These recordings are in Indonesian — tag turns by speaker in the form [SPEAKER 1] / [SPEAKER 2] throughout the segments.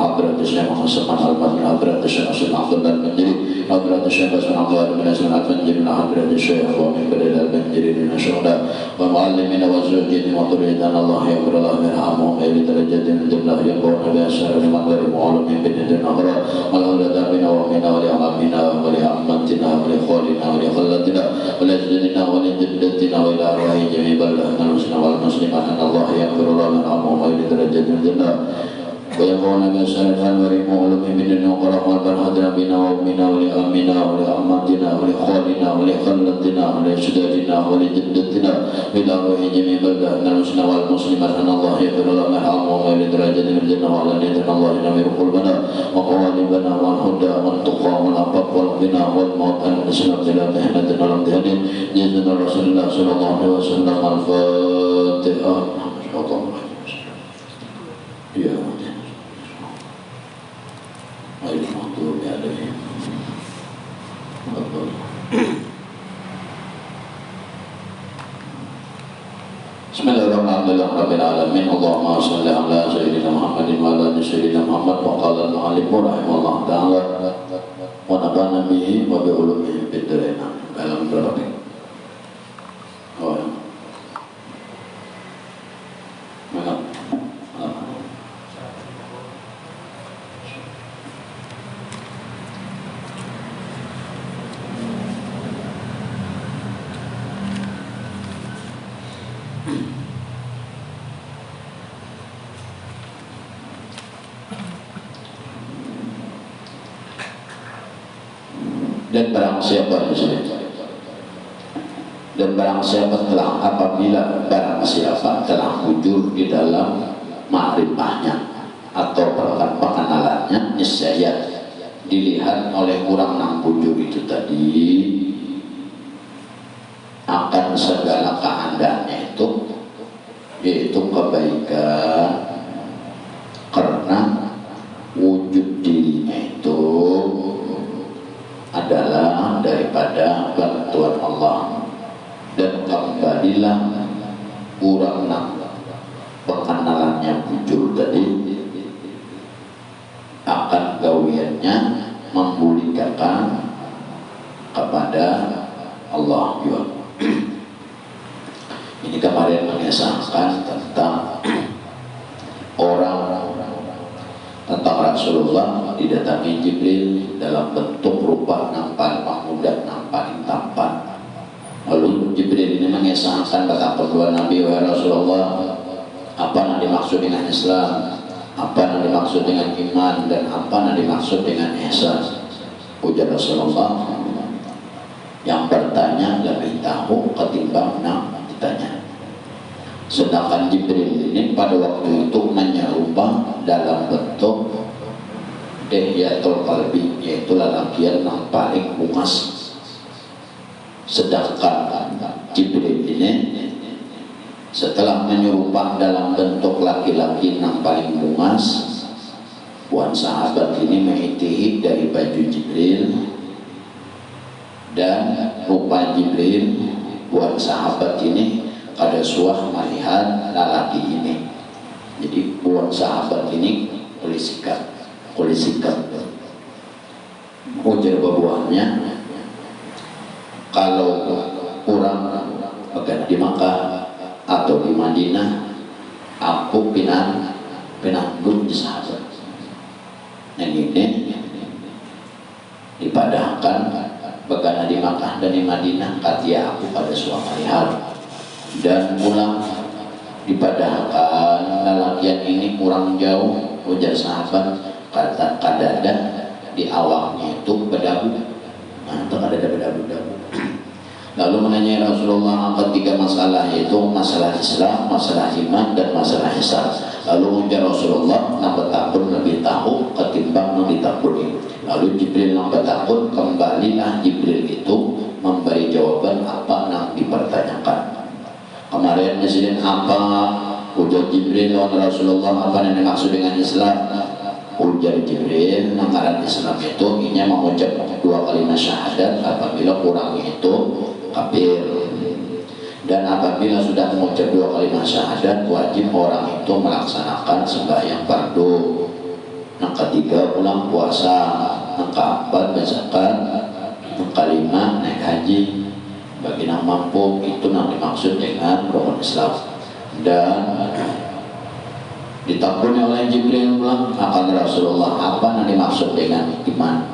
[SPEAKER 1] حضرة الشيخ حسن البصري حضرة الشيخ حسن عبد الله البنجري حضرة الشيخ حسن عبد الله بن حسن البنجري حضرة الشيخ ومن بدل البنجري من الشهداء ومعلمين وزوجين وطريقنا الله يغفر الله ويرحمهم إلى درجة عند الله يقول بأشهر لمن غير معلم بنت الأخرى والأولاد منا ومنا ولأمامنا ولأمتنا ولخالنا ولخلتنا ولأجدادنا ولجدتنا وإلى أرواح جميع بلدنا المسلمين والمسلمات أن الله يغفر الله ويرحمهم إلى درجة عند الله ويقول بأشهر الغير معلم بنت الأخرى والبرهدنا بنا ومنا ولأمنا ولأمتنا ولخالنا ولخلتنا ولأجدادنا ولجدتنا إلى أرواح جميع بلدنا المسلمين والمسلمات أن الله يغفر الله ويرحمهم إلى درجة عند الله وعلى نية الله ينور قلوبنا وقوالبنا والهدى والتقى والعفاف والغنى والموت أن نسلم إلى مهنتنا والامتحان جزانا رسول الله صلى الله عليه وسلم الفاتحة. يا غير المغضوب عليهم ولا الضالين. Bismillahirrahmanirrahim. Rabbil alamin. Allahumma shalli ala sayyidina Muhammadin wa ala ali sayyidina Muhammad wa qala al-mu'allif rahimahullah ta'ala wa nafa'ana bihi wa bi ulumihi fid dharain. Dalam berapa? Oh. Mana? Dan barang siapa telah apabila barang siapa telah wujud di dalam ma'rifahnya atau pengenalannya, niscaya dilihat oleh orang yang wujud itu tadi akan segala keadaannya itu, yaitu kebaikan, karena wujud dirinya itu adalah daripada bantuan Allah. Dan kembalilah orang yang pengenalannya muncul tadi akan gawiannya memulikakan kepada Allah juga. Ini kemarin mengisahkan tentang orang tentang Rasulullah didatangi Jibril dalam bentuk rupa nampak pemuda, nampak tampan. Lalu Jibril ini mengisahkan betapa kedua Nabi, wahai Rasulullah, apa yang dimaksud dengan Islam, apa yang dimaksud dengan iman, dan apa yang dimaksud dengan ihsan. Ujar Rasulullah, yang bertanya lebih tahu ketimbang yang ditanya. Sedangkan Jibril ini pada waktu itu menyerupa dalam bentuk Dihyatul Qalbi, yaitu lelakian yang paling bungas. Sedangkan Jibril ini setelah menyerupa dalam bentuk laki-laki yang paling bungas, buat sahabat ini mengitihi dari baju Jibril, dan rupa Jibril buat sahabat ini ada suah melihat lelaki ini. Jadi buat sahabat ini kulisikan ujar babuannya, kalau orang bagian di Makkah atau di Madinah, aku pinang di sahabat. Yang ini dipadahkan bagian di Makkah dan di Madinah, katia aku pada suatu melihat. Dan pulang dipadahkan lelakian ini kurang jauh, ujar sahabat, kata kadada di awalnya itu berdabu, kadada berdabu. Lalu menanyai Rasulullah ketiga masalah, yaitu masalah Islam, masalah iman, dan masalah ihsan. Lalu ujar Rasulullah, nampak takut lebih tahu ketimbang yang ditakuni. Lalu Jibril nampak takut, kembalilah Jibril itu memberi jawaban apa yang dipertanyakan. Kemarin presiden apa? Ujar Jibril wahai Rasulullah, apa yang dimaksud dengan Islam? Ujar Jibril, namaran Islam itu ini mengucap dua kalimat syahadat apabila orang itu kafir. Dan apabila sudah mengucap dua kalimat syahadat, wajib orang itu melaksanakan sembahyang fardu. Yang ketiga pulang puasa, yang keempat berzakat, yang kelima naik haji. Bagi yang mampu itu yang dimaksud dengan rukun Islam. Dan ditakuni oleh Jibril pulang akan Rasulullah, apa yang dimaksud dengan iman?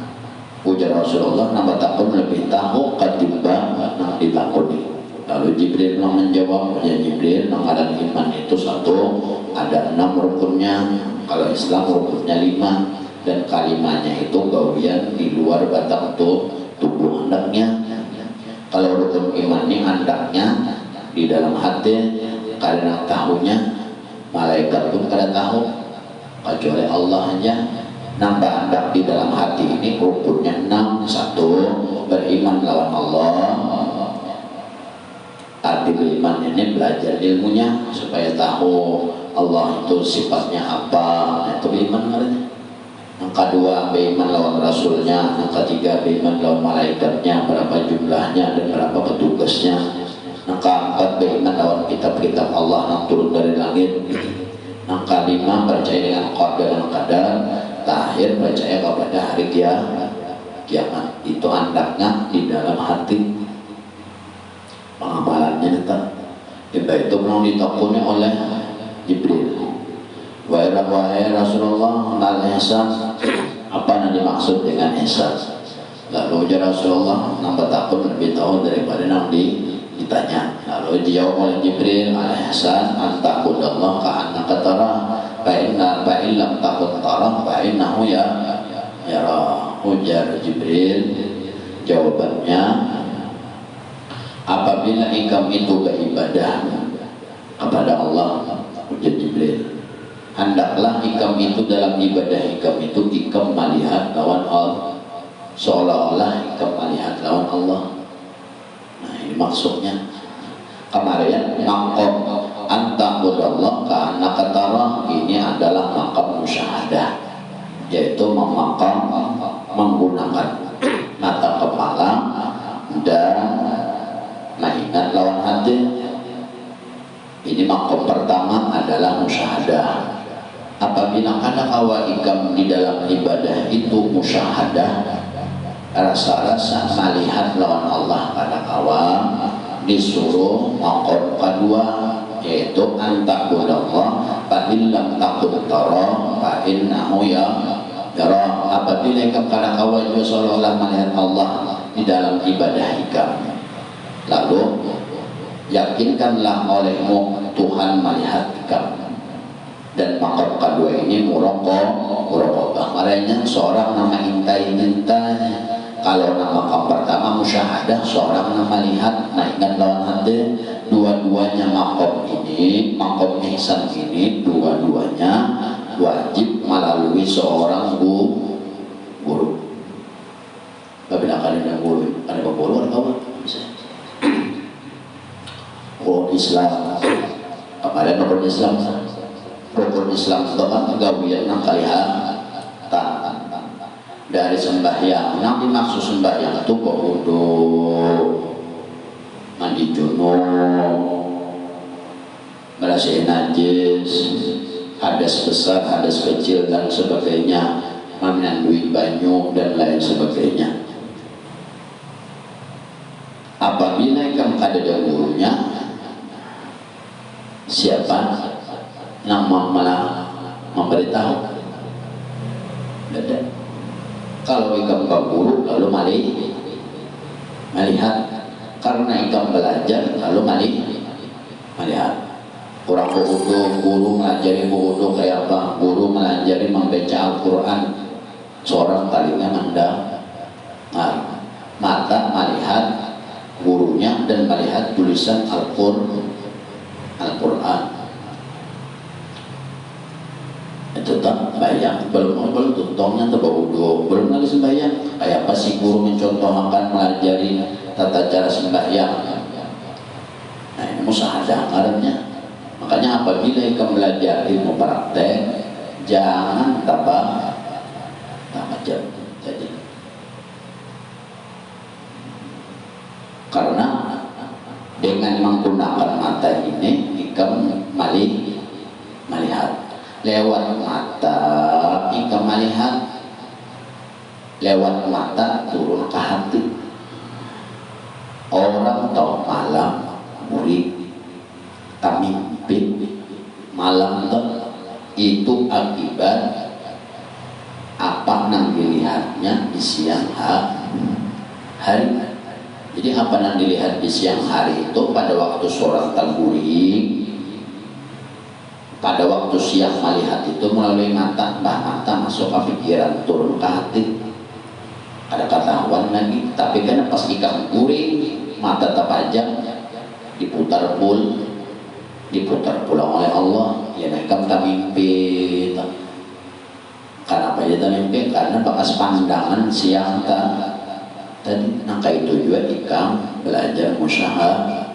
[SPEAKER 1] Ujar Rasulullah, nama takun lebih tahu ketimbang yang ditakuni. Lalu Jibril menjawab, ya Jibril, mengadakan iman itu satu, ada 6 rukunnya. Kalau Islam rukunnya 5, dan kalimanya itu gawian di luar batang tubuh hendaknya. Kalau rukun iman ini hendaknya di dalam hati, karena tahunya malaikat pun kada tahu kecuali Allah aja. Nambah hendak di dalam hati ini rukunnya 6. Satu, beriman lawan Allah. Arti beriman ini belajar ilmunya supaya tahu Allah itu sifatnya apa. Itu beriman namanya. Yang kedua, beriman lawan Rasulnya. Yang ketiga, beriman lawan malaikatnya, berapa jumlahnya dan berapa petugasnya. Yang keempat, beriman lawan kitab-kitab Allah yang turun dari langit. Yang kelima, percaya dengan qadar dan qadar. Terakhir, percaya kepada hari kiamat. Itu andaknya di dalam hati. Pengamalannya itu belum ditakuni oleh Jibril. Wahai Rasulullah, al-ihsan, apa yang dimaksud dengan ihsan? Lalu ujar Rasulullah, nambah takut lebih tahu daripada yang ditanya. Lalu dijawab oleh Jibril, al-ihsan anta'budallah ka'annaka tarah, fa'illam takut tarah, fa'innahu yara. Ujar Jibril, jawabannya, apabila engkau itu beribadah kepada Allah, ujar Jibril, hendaklah engkau itu dalam ibadah engkau itu engkau melihat lawan Allah, seolah-olah engkau melihat lawan Allah. Nah, ini maksudnya. Kemarin maqam anta'budallah ka'annaka tarah, ini adalah maqam musyahadah, yaitu memakam menggunakan mata kepala dan mengingat lawan hati. Ini maqam pertama adalah musyahadah. Apabila ada kawaikam di dalam ibadah itu musyahadah, rasa-rasa melihat lawan Allah pada awam, disuruh maqam kedua, yaitu anta'budallah fa'illam takun tara fa'innahu yara. Apabila kepada kawan juga seolah-olah melihat Allah di dalam ibadah ikam, lalu yakinkanlah olehmu Tuhan melihat ikam. Dan maqam kedua ini muraqabah. Makanya seorang nama intai-intai. Kalau nama maqam pertama musyahadah, seorang nama lihat, nah ingat lawan hati. Dua-duanya maqam ini, maqam ihsan ini, dua-duanya wajib melalui seorang guru. Apabila kalian guru, ada guru atau apa? Bisa. Rukun Islam, kemarin rukun Islam itu kan gawian yang kelihatan dari sembahyang. Yang dimaksud sembahyang itu wudu, mandi junub, bersihin najis, hadas besar, hadas kecil dan sebagainya, menandui banyu dan lain sebagainya. Apabila kamu ada gurunya, siapa yang malah memberitahu? Ada. Kalau ikam guru lalu melihat, karena ikam belajar lalu melihat. Orang guru mengajari wudu kayak apa? Guru mengajari membaca Al-Quran. Seorang kalinya mata melihat gurunya dan melihat tulisan Al-Quran. Itu tak bayang, belum tuntungnya terbawa, belum lagi sembahyang. Kayak apa sih guru mencontohkan mengajari tata cara sembahyang? Nah, ini musyahadah ngarannya. Makanya apabila kita belajar ilmu praktek, jangan tambah jadi. Karena dengan menggunakan mata ini kita melihat lewat mata, kita melihat lewat mata turun ke hati. Orang tahu malam murid tamimpi malam itu akibat apa yang dilihatnya di siang hari. Jadi apa yang dilihat di siang hari itu pada waktu seorang tamburi, pada waktu siang melihat itu melalui mata, mata masuk ke pikiran turun ke hati, ada ketahuan lagi. Tapi kan pas ikan guring mata terpajang diputar pulang oleh Allah, ya mereka tak mimpi. Karena apa ya mimpi? Karena bekas pandangan siang tadi. Nah itu juga ikam belajar musyahadah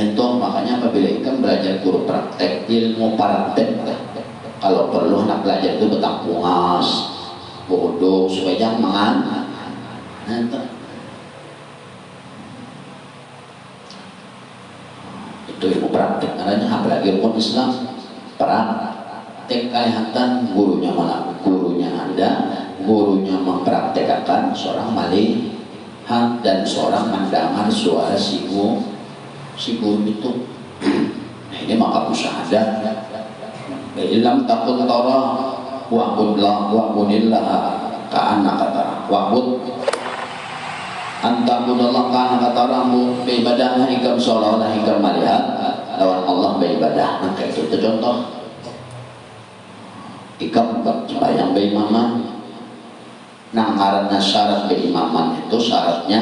[SPEAKER 1] itu. Makanya apabila ikam belajar guru praktek, ilmu praktek, kalau perlu nak belajar itu betang pungas bodoh supaya jangan itu ilmu praktek namanya. Apalagi ilmu Islam praktek kelihatan gurunya mana, gurunya ada, gurunya mempraktekkan seorang melihat dan seorang mendengar suara si guru itu. Nah ini maka musyahadah. Ilam takut tara wa'budillah ka'annaka tara wa'bud antabudallah ka'annaka tarahu beibadahnya hingga seolah-olah hingga melihat lawan Allah beribadah. Nah kayak itu contoh ikam sembahyang berimaman. Nah karena syarat berimaman itu syaratnya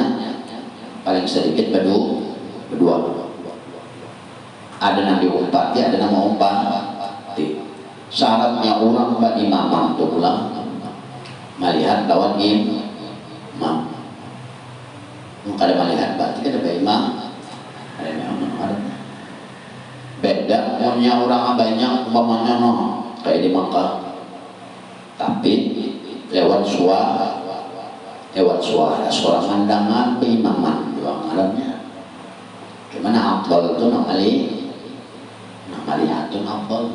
[SPEAKER 1] paling sedikit berdua. Ada yang diumpati, ada yang mau umpati. Syaratnya orang berimaman itu pulang melihat lawan imam. Kalau melihat berarti kan ada imam, ada imam. Beda punya orang banyak umpamanya kayak di Makkah. Tapi lewat suara pandangan berimaman doang alamnya. Gimana afdal itu melihat itu afdal.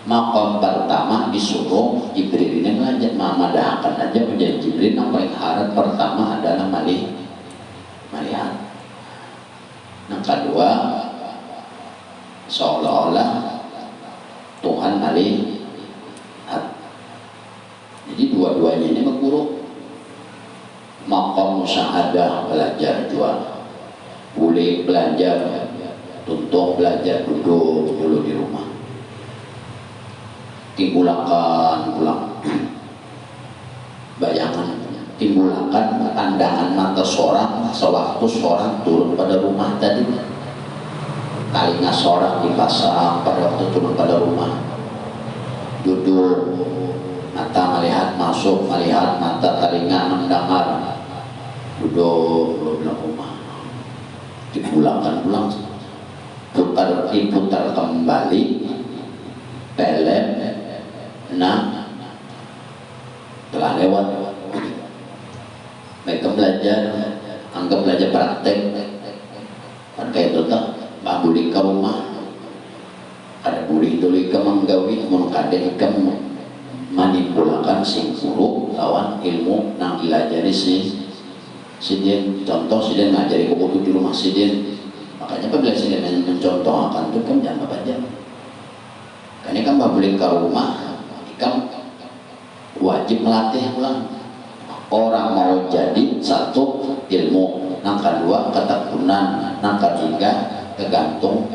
[SPEAKER 1] Maqam pertama disuruh Jibril ini belajar memadahkan aja menjadi Jibril. Yang paling harap pertama adalah melihat. Yang kedua seolah-olah Tuhan melihat. Jadi dua-duanya ini berguru. Maqam musyahadah belajar jual, boleh belajar tuntung, belajar duduk dulu di rumah, timbulakan pulang bayangan, timbulakan pandangan mata seorang sewaktu seorang turun pada rumah tadi. Telinga seorang dipasang pada waktu turun pada rumah, duduk, mata melihat masuk, melihat mata, telinga mendengar, duduk dalam rumah, dipulangkan pulang, diputar kembali, pelem. Nah, telah lewat. Mereka belajar, anggap belajar praktek. Kan kayak itu tak, buli ke rumah. Ada buli itu ika menggawi, mengkade ika manipulakan si guru lawan ilmu nang ilajari si dia. Contoh si dia ngajari buku di rumah si dia. Makanya apabila si dia mencontohkan itu kan jangan baca. Karena kan beli ke rumah, kan wajib melatih ulang. Orang mau jadi satu ilmu, nang kedua ketekunan, nang ketiga tergantung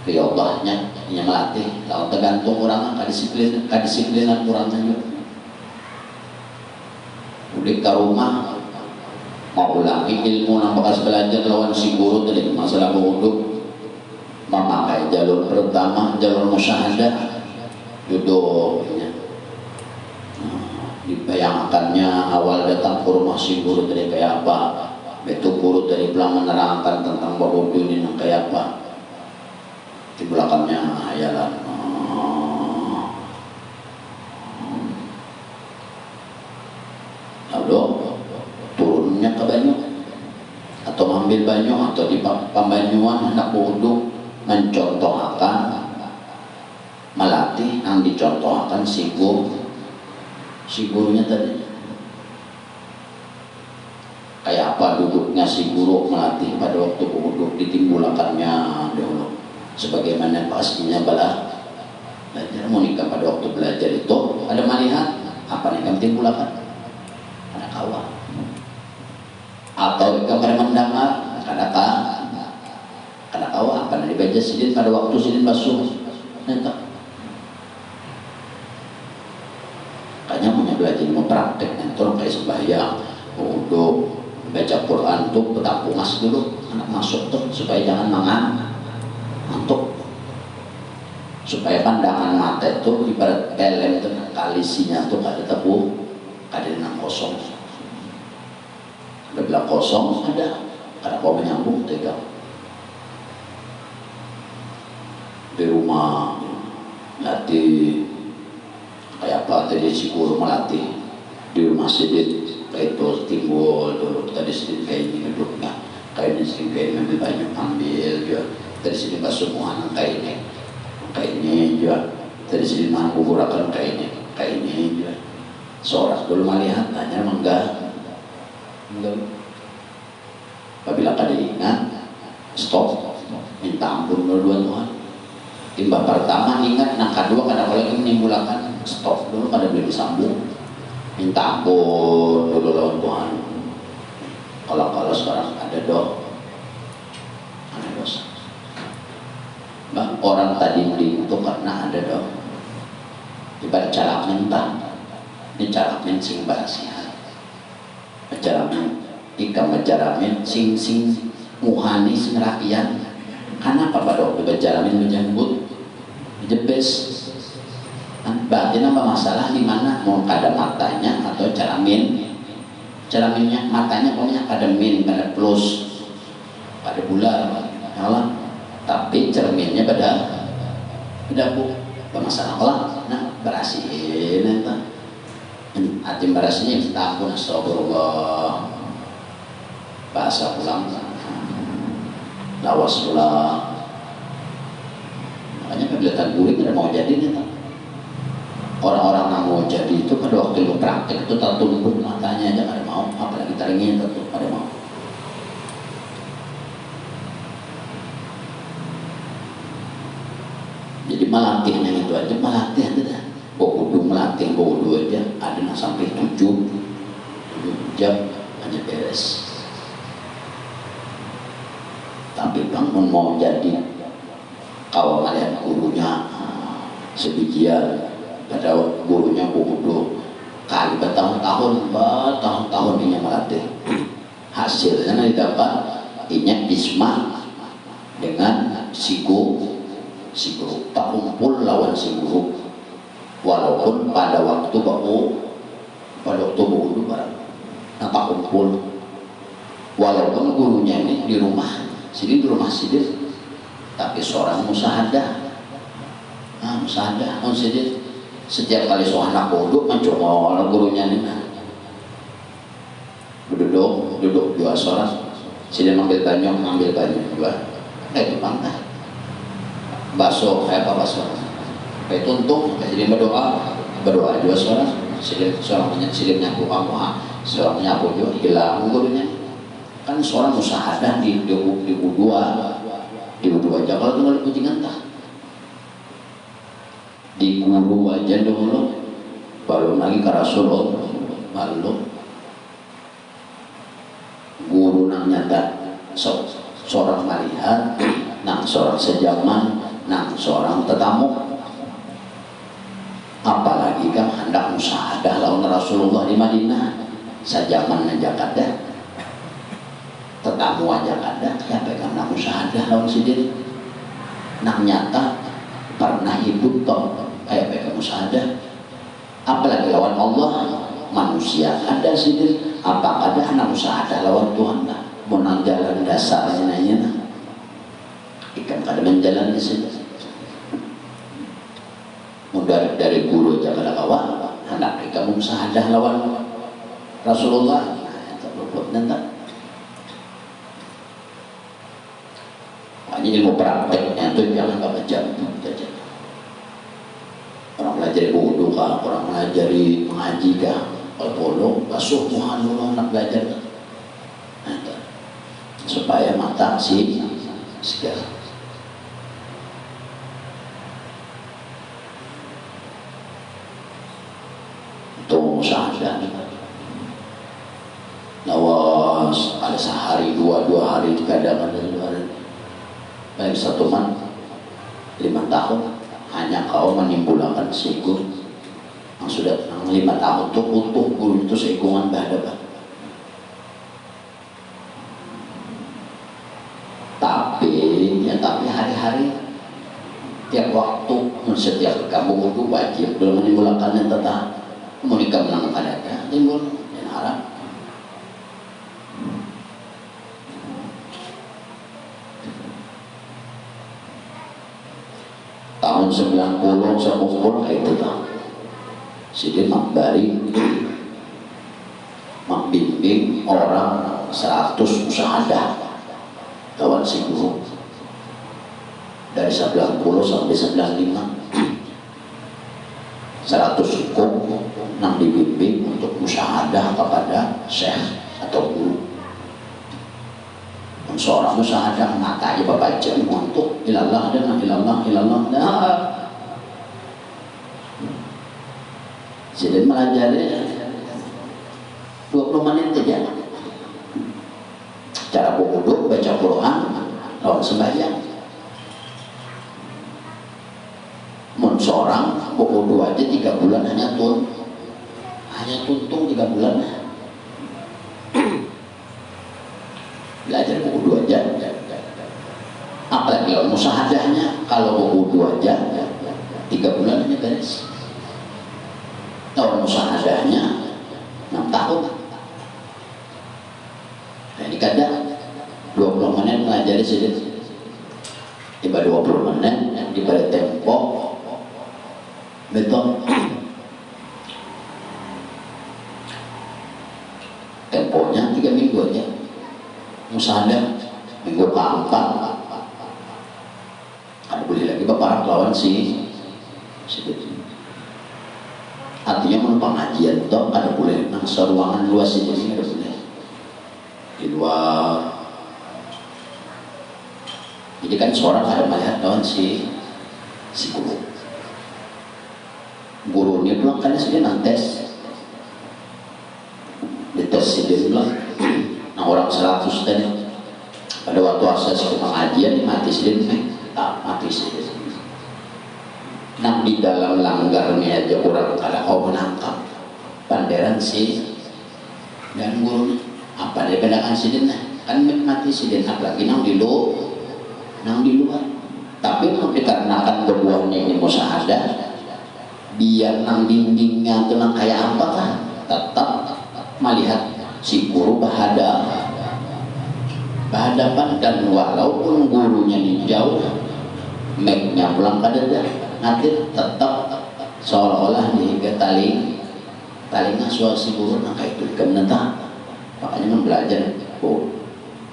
[SPEAKER 1] riyadahnya yang melatih. Kalau tergantung orang kedisiplinan orangnya juga. Beli ke rumah mau ulangi ilmu nang bekas belajar lawan si guru tadi masalah wudhu, memakai jalur pertama jalur musyahadah duduknya. Dibayangkannya awal datang ke rumah si guru tadi kayak apa, betul guru tadi bilang menerangkan tentang wudhu ini kayak apa, di belakangnya hayalan lalu turunnya ke banyu atau mengambil banyu atau di pembanyuan hendak wudhu, mencontohkan melatih yang dicontohkan si gurunya tadi. Kayak apa duduknya si guru melatih pada waktu duduk ditimbulakannya dahulu. Sebagaimana pastinya belajar monika pada waktu belajar itu ada melihat apa yang timbulakan ada kawan atau kamar mendengar kada kawan apa yang dibaca sidin pada waktu sidin basuh nanti kayaknya punya belajar mau praktek nanti kayak sembahyang untuk baca Quran tuh petampungas dulu anak masuk tuh supaya jangan ngantuk supaya pandangan mata itu ibarat pelem tuh kalisinya tuh kada tebu kada nang kosong ada bilang kosong ada kada mau menyambung tegang di rumah latih kayak apa tadi si guru melatih di rumah sidit kayak itu timbul dulu tadi sidit kayak ini duduknya kayak ini sidit kayak ini banyak ambil juga dari sini basuh muhan kayak ini juga dari sini mah gugurakan kayak ini juga seorang dulu melihat hanya enggak apabila kada ingat stop minta ampun dulu Tuhan timbang pertama ingat yang kedua kada boleh menimbulkan stop dulu kada boleh disambung minta ampun dulu lawan Tuhan kalau sekarang ada dosa orang tadi itu karena ada ibarat cara mentah ini cara sing barasihan cara ikan mencaramin sing muhani sing rapian karena apa pada waktu berjaramin menyambut jebes berarti apa masalah di mana mau kada matanya atau caraminnya matanya pokoknya kada min kada plus pada bulan Allah tapi cerminnya pada bu masalah Allah nah berasihin itu hati berasinya minta ampun astagfirullah bahasa pulang lawas pulang makanya kegiatan guring ada mau jadi nih orang-orang yang mau jadi itu pada waktu lu praktek itu tertumbuk matanya aja kada mau apalagi teringin tentu kada mau jadi melatihnya itu aja melatih aja bawa wudu aja ada yang sampai 7 jam hanya beres tapi bangun mau jadi kalau melihat gurunya sedikit pada gurunya wudu kali bertahun-tahun ini melatih hasilnya didapat ini bisma dengan si guru tak kumpul lawan si guru walaupun pada waktu wudu barang tak kumpul walaupun gurunya ini di rumah sini tapi seorang musahadah setiap kali seorang anak wudu mencoba gurunya ini duduk dua seorang sini ambil banyak juga di pantai basuh kayak apa basuh kayak tuntung jadi berdoa dua seorang seorang nyapu seorang nyapu juga hilang gurunya kan seorang musahadah di wudu aja kalau tinggal kucingan tak di guru aja dulu baru lagi ke Rasulullah baru guru nang nyata seorang melihat nang seorang sejaman nang seorang tetamu apalagi kan hendak musahadah lawan Rasulullah di Madinah sejaman aja kada tetamu aja kada ya pegang nang musahadah lawan sidin nang nyata pernah hidup toh kayak pegang musahadah apalagi lawan Allah manusia ada sidin apa ada nang musahadah lawan Tuhan lah mau nang jalan dasarnya nanya ikan kada menjalan di sini mudah dari guru aja kada kawan anak kamu musahadah lawan Rasulullah nanti makanya ilmu prakteknya itu jangan baca orang belajar wudu kah orang belajar mengaji kah kalau basuh Tuhan dulu anak belajar supaya mata si segar. Itu musyahadah. Lawas ada sehari dua hari kadang ada 2 hari. Baik 1 man 5 tahun hanya kau menimbulkan seigung yang sudah 5 tahun tuh utuh guru itu seigungan berhadapan. Tapi hari-hari tiap waktu setiap kamu itu wajib belum menimbulkan yang tetap menikah menangkan ada timbul dan harap tahun 90 sekumpul itu tahun Sidi Makbari membimbing orang 100 musyahadah kawan si guru dari 90 sampai 95 100 hukum yang dibimbing untuk musyahadah kepada syekh atau guru. Dan seorang musyahadah matanya bapak jam untuk ilallah dan ilallah nah. Jadi melajari 20 menit saja cara berwudu, baca Quran, lawan sembahyang. Mun seorang berwudu aja 3 bulan hanya tuntung 3 bulan. Belajar berwudu aja. Apalagi kalau musahadahnya, kalau berwudu aja 3 bulan hanya beres. Lawan musahadahnya 6 tahun. Nah, ini kadang 20 menit melajari sedikit, tiba 20 menit diberi tempo betul temponya 3 minggu aja musyahadah minggu keempat ada boleh lagi bapak lawan si artinya menumpang pengajian toh ada boleh nang ruangan luas ini ada boleh di luar. Jadi kan seorang ada melihat lawan si guru ini bilang kan dia nantes dites si dia bilang nah orang 100 tadi pada waktu asas pengajian mati si dia mati si dia nah di dalam langgarnya aja orang kada kau menangkap panderan si dan guru apa dia bedakan si dia kan mati si dia apalagi nang di luar tapi dikarenakan keduanya ini musyahadah biar nang dindingnya itu nang kayak apa kan tetap melihat si guru berhadapan dan walaupun gurunya di jauh make-nya pulang pada nanti tetap seolah-olah di tali ngasuh si guru nang kayak itu kemenentah makanya membelajar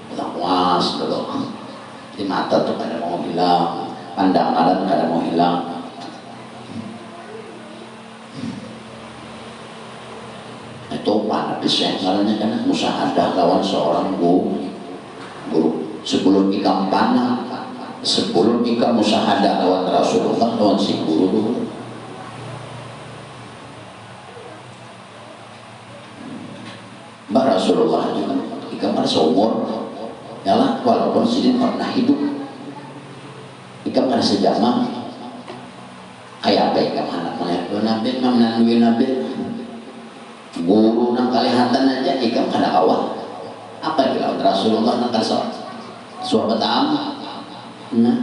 [SPEAKER 1] tentang was dulu di mata tuh kada mau hilang, pandangan kada mau hilang. Itu panah pisah karena kan musyahadah lawan seorang guru. Sebelum ikam panah, sebelum ikam musyahadah lawan Rasulullah lawan si guru dulu. Mbak Rasulullah juga ikam seumur yalah walaupun sidin pernah hidup ikam ada sejaman kayak apa ikam anak melihat nabi menandui nabi guru nang kalihatan aja ikam kada awal apa yang Rasulullah nang kasar sahabat am nah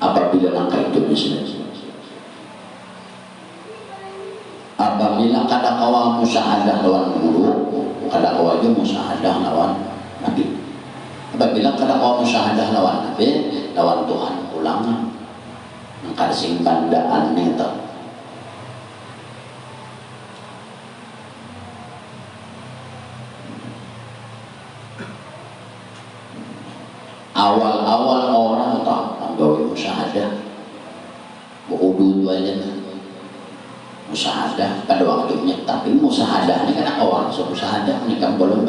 [SPEAKER 1] apabila langkah itu misalnya apabila kada kawa musyahadah lawan guru kada kawa juga musyahadah lawan nabi apabila kada kawa musyahadah lawan nabi lawan Tuhan ulangan kada sing bandaan itu awal-awal orang tak gawe musyahadah berwudu aja musahadah pada waktunya. Tapi musahadah ini kan awal so musahadah ini kan belum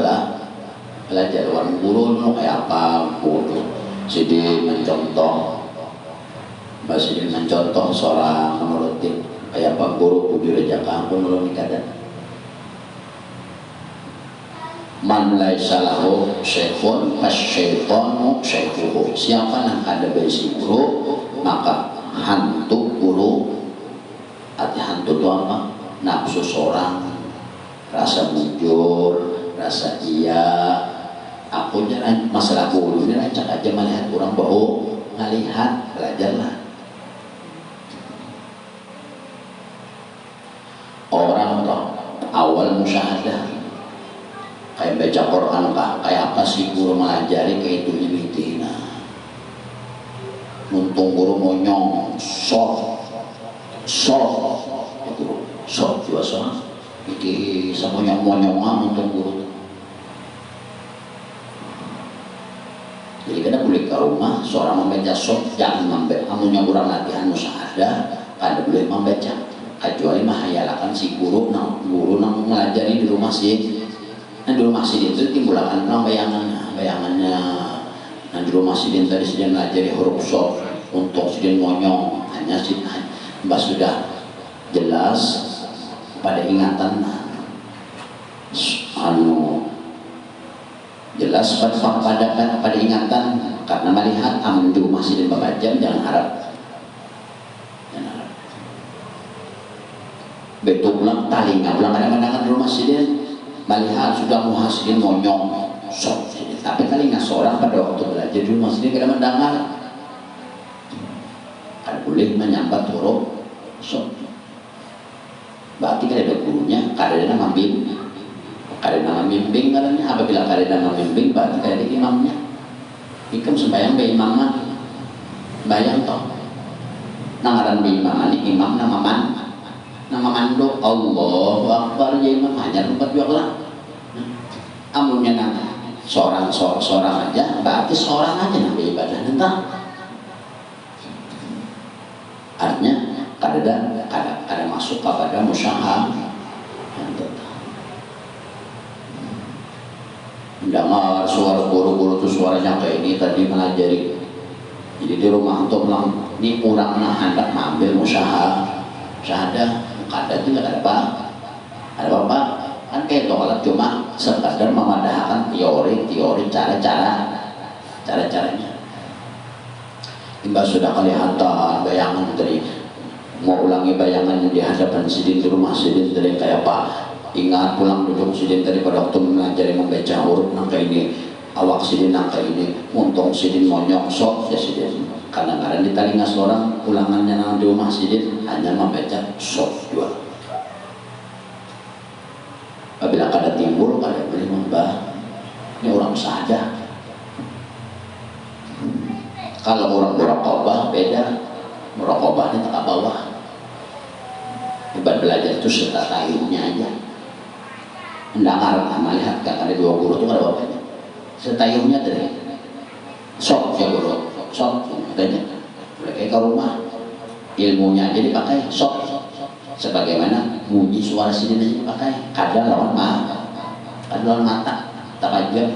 [SPEAKER 1] belajar orang guru nu kayak apa guru jadi mencontoh masih mencontoh seorang menurutin kayak apa guru kudu rejaka aku nulung kada man laisa lahu syekhun fasyaitanu syaikhuhu. Siapa yang ada besi guru maka hantu guru. Arti hantu itu apa? Nafsu seorang, rasa muncul, rasa iya. Aku jangan masalah guru ini rancak aja melihat orang bau ngelihat belajarlah. Orang toh awal musyahadah kayak baca Quran kah, kayak apa sih guru mengajari kayak itu ini untung guru monyong sok juga sok iki semuanya monyongan untung guru. Jadi kita boleh ke rumah seorang membaca sok jangan membaca amunnya kurang latihan musyahadah kada boleh membaca kecuali mahayalakan si guru nang ngajari di rumah sih. Nah di rumah sidin itu timbulakan bayangannya. Nah di rumah sidin tadi sidin ngajari huruf sok untuk sidin monyong hanya sidin mbak sudah jelas pada ingatan jelas pada ingatan karena melihat amun di rumah sidin bapak jam jangan harap betul pulang talinga pulang kadang-kadang di rumah sidin melihat sudah muhasidin monyong sok tapi kali nggak seorang pada waktu belajar di rumah sendiri kadang mendengar kan boleh menyambat huruf sok berarti kada ada gurunya kada ada nama bimbing katanya apabila kada ada nama bimbing berarti kada ada imamnya ikam sembahyang be imamnya bayang toh nangaran be imam ini imam nama mandok Allahu Akbar ya imam hanya tempat jualan amunnya nama seorang aja berarti seorang aja nabi ibadah entah artinya kada masuk kepada musyahadah mendengar suara guru-guru itu suaranya kayak ini tadi mengajari jadi di rumah untuk ini kurangnya hendak mengambil musyahadah kada itu ada apa kan kayak tolak cuma sekadar memadahkan teori cara-caranya Mbak sudah kelihatan bayangan dari mau ulangi bayangan di hadapan sidin di rumah sidin dari kayak apa ingat pulang duduk sidin tadi pada waktu mengajari membaca huruf nangka ini awak sidin nangka ini untung sidin monyong sok ya sidin kadang-kadang di telinga seorang ulangannya nang di rumah sidin hanya membaca sok dua. Apabila kada timbul kada boleh membah ini orang musahadah. Kalau orang muraqabah beda, muraqabah ini tak bawah. Ibadah belajar itu setayungnya aja. Mendengar melihat kan ada dua guru itu kada bawahnya. Setayungnya dari sok ya guru, sok katanya. Boleh ke rumah ilmunya aja dipakai sok. Sebagaimana bunyi suara sidin aja dipakai kada lawan mata tak aja.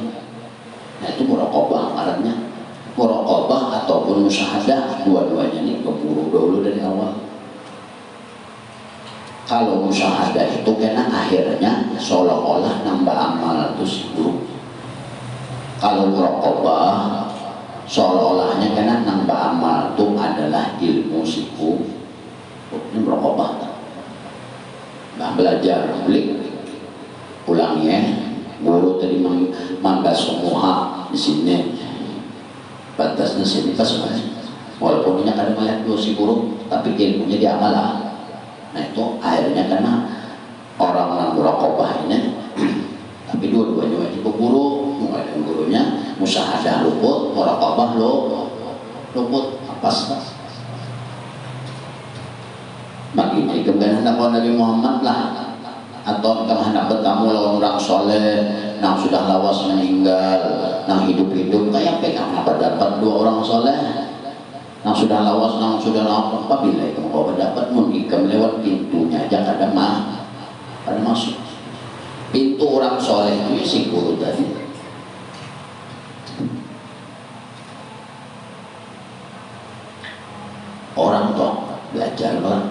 [SPEAKER 1] Nah itu muraqabah artinya muraqabah ataupun musyahadah dua-duanya ini keburu dulu dari awal. Kalau musyahadah itu karena akhirnya seolah-olah nambah amal itu si guru. Kalau muraqabah seolah-olahnya karena nambah amal itu adalah ilmu si guru. Ini muraqabah. Nah, belajar balik ulangnya guru tadi mambas semua di sini batasnya sini pas walaupun ini kadang melihat dua si guru tapi ilmunya diamal lah. Nah itu akhirnya karena orang muraqabah ini tapi dua-duanya wajib guru mulai dari gurunya musyahadah luput muraqabah luput apa makin kemudian hendak Nabi Muhammad lah atau hendak bertamu lawan orang soleh yang sudah lawas meninggal yang hidup-hidup kayak pegang apa dapat dua orang soleh Yang sudah lawas, yang sudah lawas, apabila itu kau dapat ikam lewat pintunya aja kadang pada masuk. Pintu orang soleh itu si guru tadi. Orang tuh belajar lah,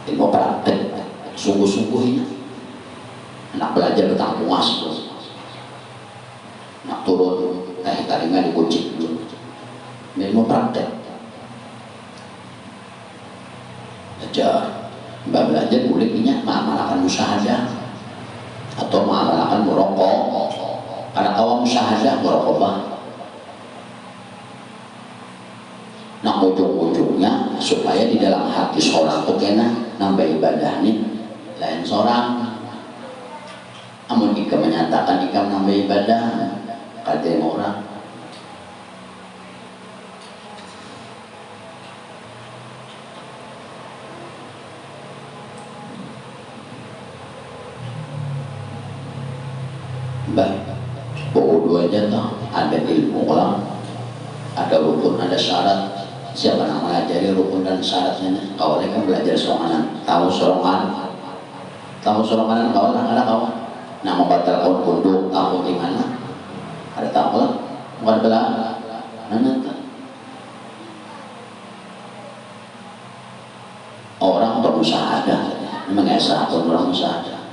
[SPEAKER 1] ilmu praktek, sungguh-sungguhnya. Anak belajar betang puas tuh, nak turun taringan dikucik dulu. Ilmu praktek, belajar bolehnya mengamalkan musyahadah atau mengamalkan merokok. Karena awam musyahadah merokok. Nah ujung-ujungnya supaya di dalam hati seorang itu kena nambah ibadah nih lain seorang. Amun ika menyatakan ika nambah ibadah kata orang. Baik, bodoh aja toh, ada ilmu lah, ada rukun, ada syarat. Siapa yang mengajari rukun dan syaratnya? Awalnya kan belajar sorangan, tahu sorangan kau lah, ada kawan. Nah membatalkan kunduk, tahu gimana? Ada tahu lah, bukan belah, nanti. Orang bermusyahadah, mengesah pun orang musyahadah.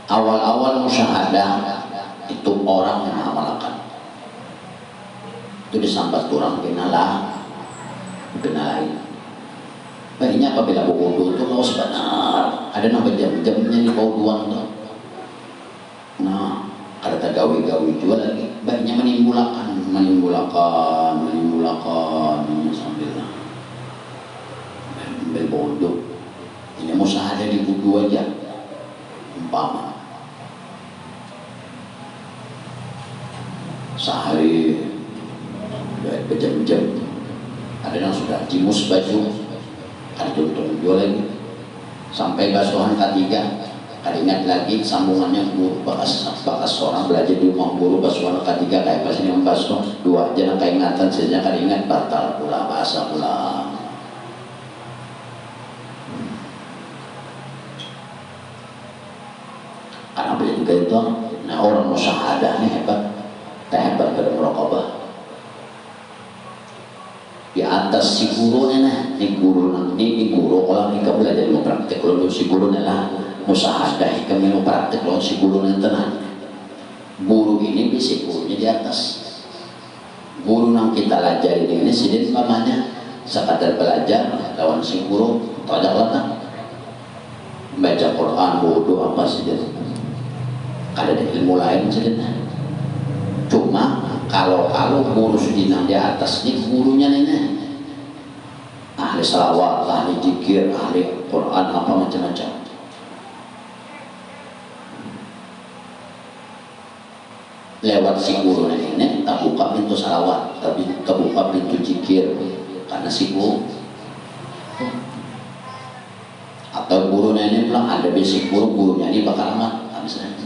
[SPEAKER 1] Awal-awal musyahadah itu orang yang mengamalkan. Itu disambat orang kenalah. Baiknya apabila wudu itu mau sebenar ada nambah jam-jamnya di wuduan tuh. Nah ada gawi-gawi juga lagi. Baiknya menimbulakan sambil ambil wudu. Ini musyahadah di wudu aja. Umpama sehari berjam-jam. Ada yang sudah jimus baju, ada tuntun jual lagi sampai basuhan ketiga. Ada ingat lagi sambungannya guru bakas seorang belajar di rumah guru basuhan ketiga kayak pas ini membasuh dua aja nak ingatan saja kada ingat batal pula bahasa pula. Karena juga itu, nah orang musyahadah ini hebat pada muraqabah. Di atas si guru ini guru kalau ini belajar ilmu praktek kalau si guru lah musyahadah kami ilmu praktek kalau si guru ini tenang. Guru ini bisa gurunya di atas. Guru yang kita pelajari ini sidin namanya sekadar belajar lawan si guru tojak latang baca Quran wudu apa saja. Ada ilmu lain saja. Cuma kalau guru sudah di atas ini gurunya ini ahli salawat, ahli zikir, ahli Quran apa macam-macam. Lewat si guru ini tak buka pintu salawat, tapi tak buka pintu zikir karena si guru. Atau guru ini pulang ada basic gurunya ini bakal amat habisnya.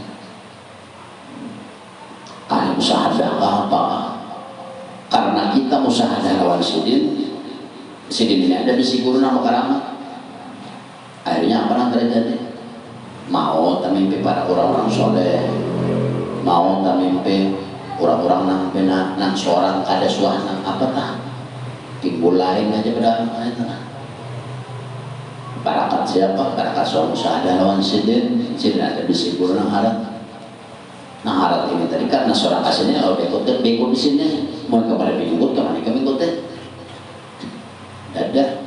[SPEAKER 1] Ahli musyahadah apa? Karena kita musyahadah lawan sidin ini ada bisi guru nama karamat. Akhirnya apa yang terjadi? Mau tamimpi para orang-orang soleh, mau tamimpi orang-orang nang seorang kada suara apa tah? Timbul lain aja pada barakat siapa? Barakat seorang musyahadah lawan sidin ada bisi guru nang harap. Nah harap ini tadi karena seorang aslinya kalau bengkot di sini mau kepada bengkot kemana kami bengkot ada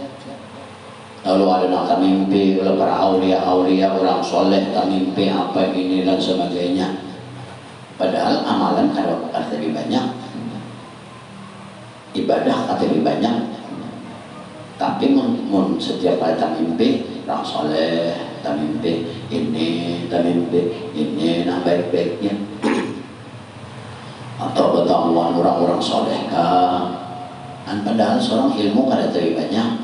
[SPEAKER 1] lalu ada nak mimpi oleh para aulia orang soleh mimpi apa ini dan sebagainya. Padahal amalan kalau lebih banyak, ibadah lebih banyak, tapi setiap kali mimpi orang soleh mimpi ini nah baik-baiknya atau bertemuan orang-orang soleh kan padahal seorang ilmu kada lebih banyak,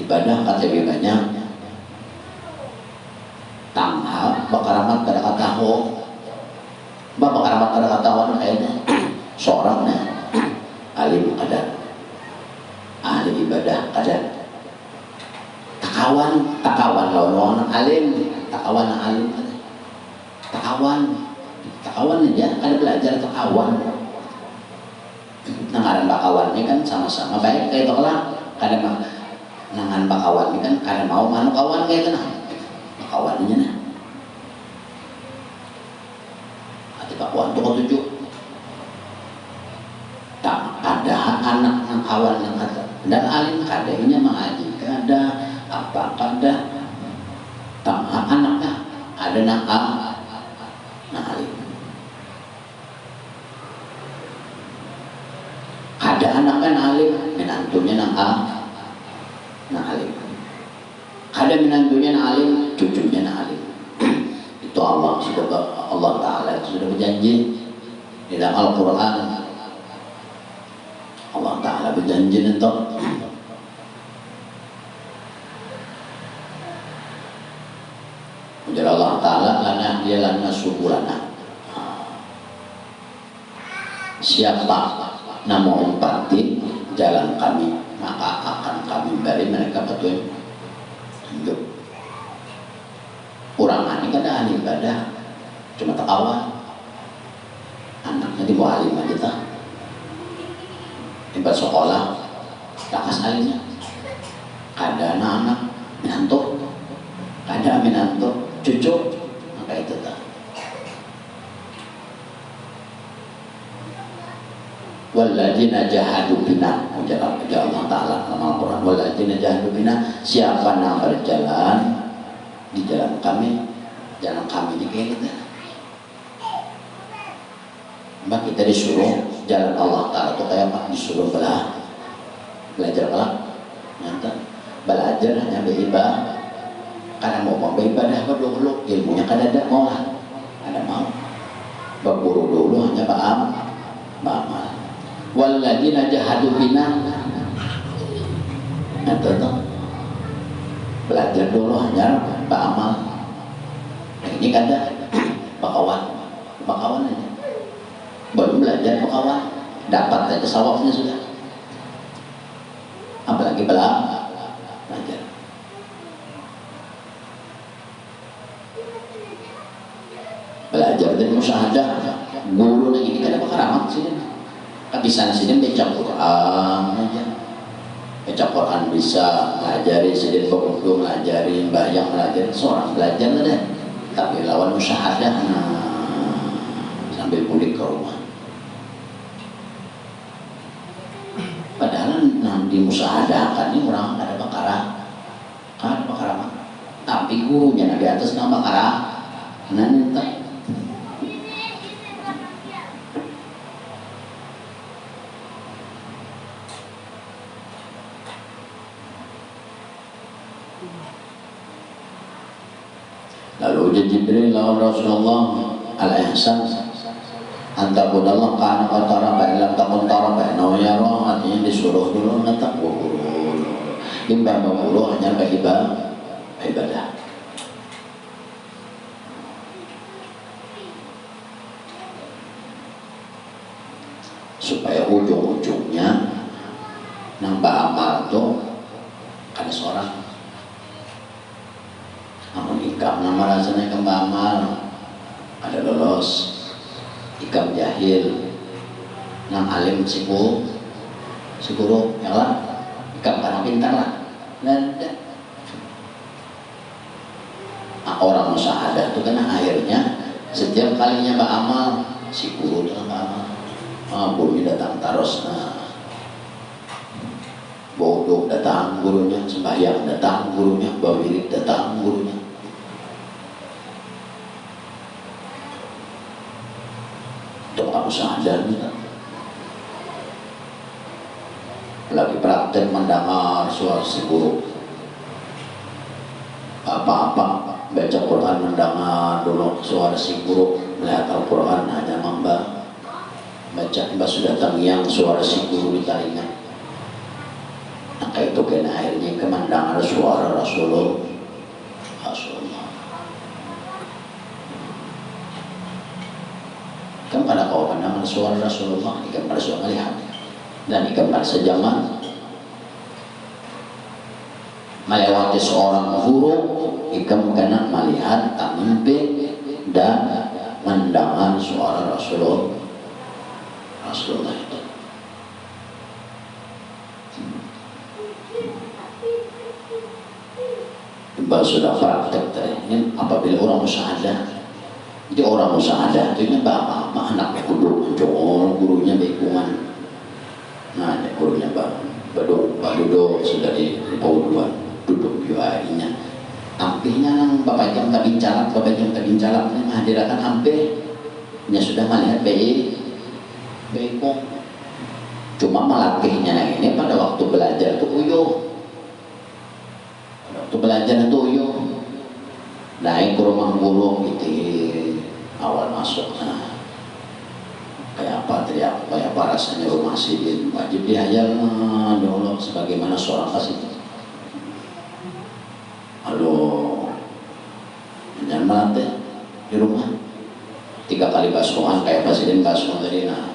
[SPEAKER 1] ibadah kada lebih banyak, tangha bakaramat kada kataho bakaramat kada katahuan kayaknya seorang alim kada, ahli ibadah kada. Takawan lawan alim, takawan alim kada. Takawan aja, kada belajar takawan. Nangaran bakawan ini kan sama-sama baik kayak itu lah, kada mah nangan bakawan ini kan kada mau manuk kawan kayak itu nah, bakawan ini nah. Hati bakawan tuh tujuh. Tak ada anak yang kawan yang kata dan alim kada ini mengaji kada apa kada tak anaknya ada nak alim ada anaknya alim menantunya nak alim ada menantunya alim cucunya alim. Itu Allah Ta'ala sudah berjanji di dalam Al-Quran. Allah Ta'ala berjanji untuk menjadi Allah Ta'ala dia lana subulana. Siapa nama umpati jalan kami, maka akan kami beri mereka petunjuk. Orang ini kada ahli ibadah, cuma takawan anaknya di bawah alim aja tempat sekolah lakas alimnya kada anak minanto, kada minanto cucu, maka itu tak. Walladzina jahadu bina, ujar Allah Ta'ala dalam Al-Quran, walladzina jahadu bina, siapa yang berjalan di jalan kami ini kayak kita. Maka kita disuruh jalan Allah Ta'ala itu kayak apa? Disuruh belajar nyata belajar hanya beribadah. Karena mau beribadah dulu ilmunya kan ada mau lah, ada mau berburu dulu hanya beramal. Walladzina jahadu bina, nyata tuh belajar dulu hanya beramal. Nah, ini kan ada bakawan aja. Baru belajar kawan dapat aja sawabnya sudah, apalagi belajar. Belajar dari musyahadah guru lagi kita ada keramat sih kan bisa sini baca Quran aja, baca Quran bisa ngajari sini berkumpul ngajari bayang belajar seorang belajar ada, tapi lawan musyahadah sambil pulik ke rumah. Padahal nanti musahadakan ini orang ada bakara tapi gurunya di atas nama bakara nanti lalu Jibril lawan Rasulullah al-ihsan antabudallah kana qatara fa illam takun tara fa innahu yara, artinya disuruh dulu ngatak dulu imbang dulu hanya ibadah. Supaya ujung-ujungnya nambah amal tuh ada seorang namun ikam nama rasanya kembang amal ada lolos ikam jahil nang alim si guru ya lah ikam karena pintar lah dan orang musyahadah itu kan akhirnya setiap kalinya beramal si guru dalam beramal gurunya datang terus bodoh datang gurunya, sembahyang datang gurunya, bawirid datang gurunya. Untuk kamu sadar lagi praktek mendengar suara si guru apa-apa baca Quran mendengar dulu suara si guru, melihat Al-Quran hanya baca sudah terngiang suara si guru di telinga. Maka itu kena akhirnya kemendengar suara Rasulullah. Kan pada kau mendengar suara Rasulullah, ikan pada suara melihat dan ikam sejaman melewati seorang guru, ikam kena melihat tak mimpi dan mendengar suara Rasulullah itu. Mbak sudah praktek ini apabila orang musyahadah. Jadi orang musyahadah itu bapak anak kudu gurunya bekungan. Nah, gurunya Badudo sudah di Pauduan duduk juainya. Ampihnya nang bapak jam tak bincalak menghadirakan ampih. Nya sudah melihat bekung. Cuma melatihnya ini pada waktu belajar itu uyuh. Waktu belajar itu uyuh. Naik ke rumah guru gitu awal masuk. Nah, kayak apa teriak, kayak apa rasanya rumah sidin wajib dihayal dulu sebagaimana seorang kasih. Aduh, jangan melatih di rumah 3 kali basuhan kayak presiden basuh tadi. Nah,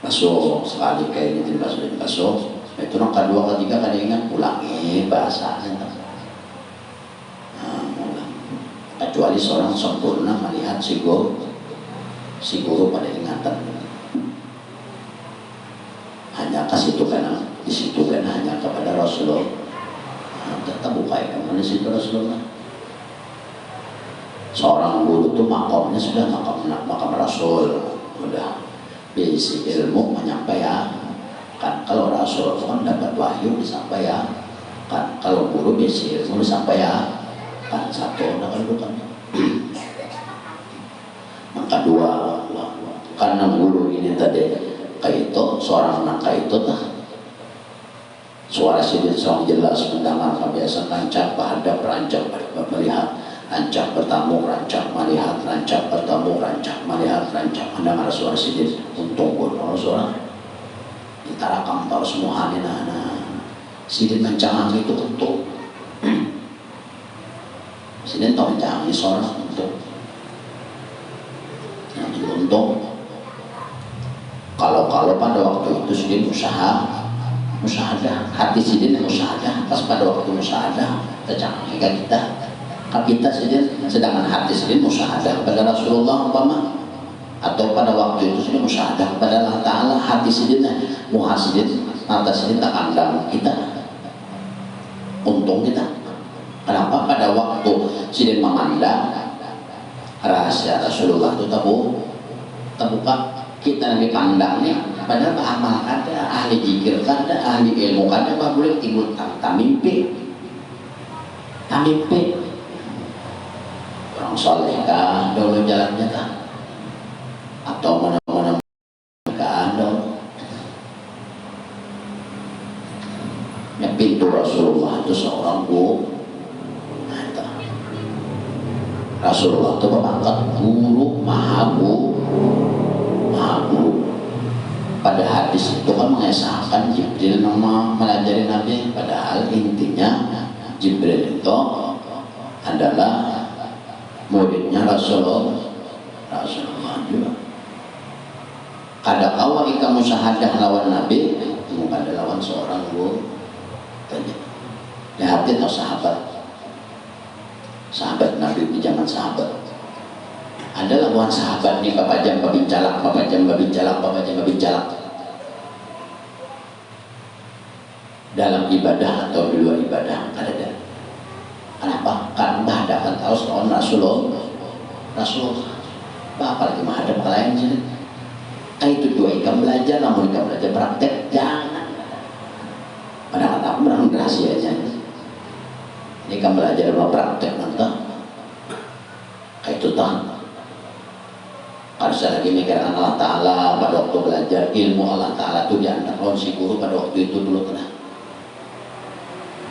[SPEAKER 1] basuh sekali kayak gitu basuh. Itu nang kedua ketiga kan ingat ulangi bahasanya. Kecuali seorang sempurna melihat si guru pada ingatan hanya kasih itu karena di situ kan hanya kepada Rasulullah. Tetap buka ya mana situ Rasulullah. Seorang guru itu makamnya sudah makam Rasul, udah basic ilmu menyampaikan. Kan kalau Rasul kan dapat wahyu disampaikan. Kan kalau guru basic ilmu disampaikan. Kan satu nak bukan. Maka dua karena guru ini tadi kayak itu seorang anak kayak itu suara sidin sangat jelas mendengar biasa rancang hadap rancang melihat rancang bertamu rancang melihat rancang bertamu rancang melihat rancang mendengar suara sidin untung guru suara ditarakam tahu semua nah sidin mencangang itu untuk sidin tahu mencangang suara untuk untung kalau pada waktu itu sidin musyahadah hati sidin musyahadah pas pada waktu musyahadah tercanggih kita sidin sedangkan hati sidin musyahadah pada Rasulullah umpama atau pada waktu itu sidin musyahadah pada Allah Ta'ala hati sidin muhasidin mata sidin tak kandang kita untung kita. Kenapa pada waktu sidin memandang rahasia Rasulullah itu terbuka kita yang dipandangnya padahal amal kada ahli zikir kada ahli ilmu kada boleh timbul tamimpi orang soleh kan dulu jalannya kan atau mana-mana kan ya pintu Rasulullah itu seorang guru. Rasulullah itu mengangkat guru maha guru. Pada hadis itu kan mengesahkan Jibril nama melajari Nabi, padahal intinya Jibril itu adalah muridnya Rasulullah juga. Kada awal ika musyahadah lawan Nabi, bukan lawan seorang guru. Lihatin sahabat Nabi di zaman sahabat adalah bukan sahabat nih bapak jam babicalak dalam ibadah atau di luar ibadah ada. Kenapa? Karena menghadapkan terus lawan Rasulullah bapak lagi menghadap ke lain sini. Itu dua ikam belajar, namun ikam belajar praktek jangan. Padahal tak berang rahasia aja. Ini kan belajar sama praktek nanti kayak itu harus lagi mikirkan Allah Ta'ala pada waktu belajar ilmu Allah Ta'ala itu diantar lawan si guru pada waktu itu dulu kena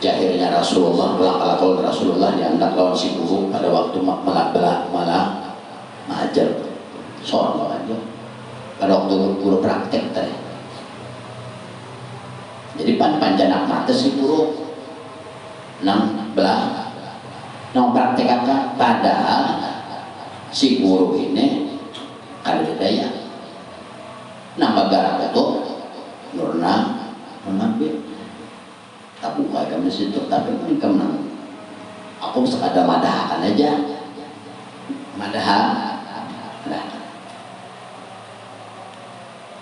[SPEAKER 1] jahirnya Rasulullah kalau Rasulullah diantar lawan si guru pada waktu malah mengajar seorang aja pada waktu guru praktek tadi. Jadi panjang mata si guru nang praktekkan padahal si guru ini ada daya nambah garap itu tapi mereka menang. Aku sekadar madahakan aja, madahan.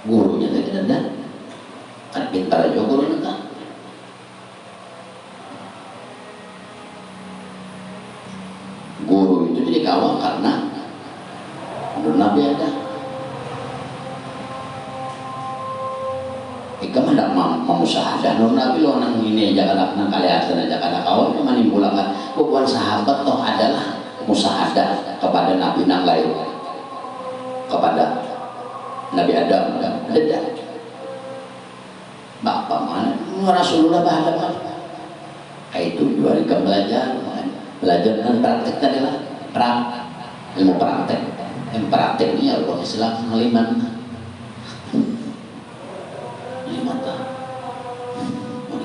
[SPEAKER 1] Gurunya tadi ada, kan pintar aja gurunya kan. Guru itu jadi kawal karena menurut Nabi ada. Ika hendak memusahadah nur Nabi lo nang ini aja nang kaliatan aja karena kawan yang menimbulkan bukan sahabat toh adalah musahadah kepada Nabi nang lain, kepada Nabi Adam dan ada bapak mana Rasulullah bahagia itu juga kita belajar dan praktek tadi lah ilmu praktek ini Allah Islam ngeliman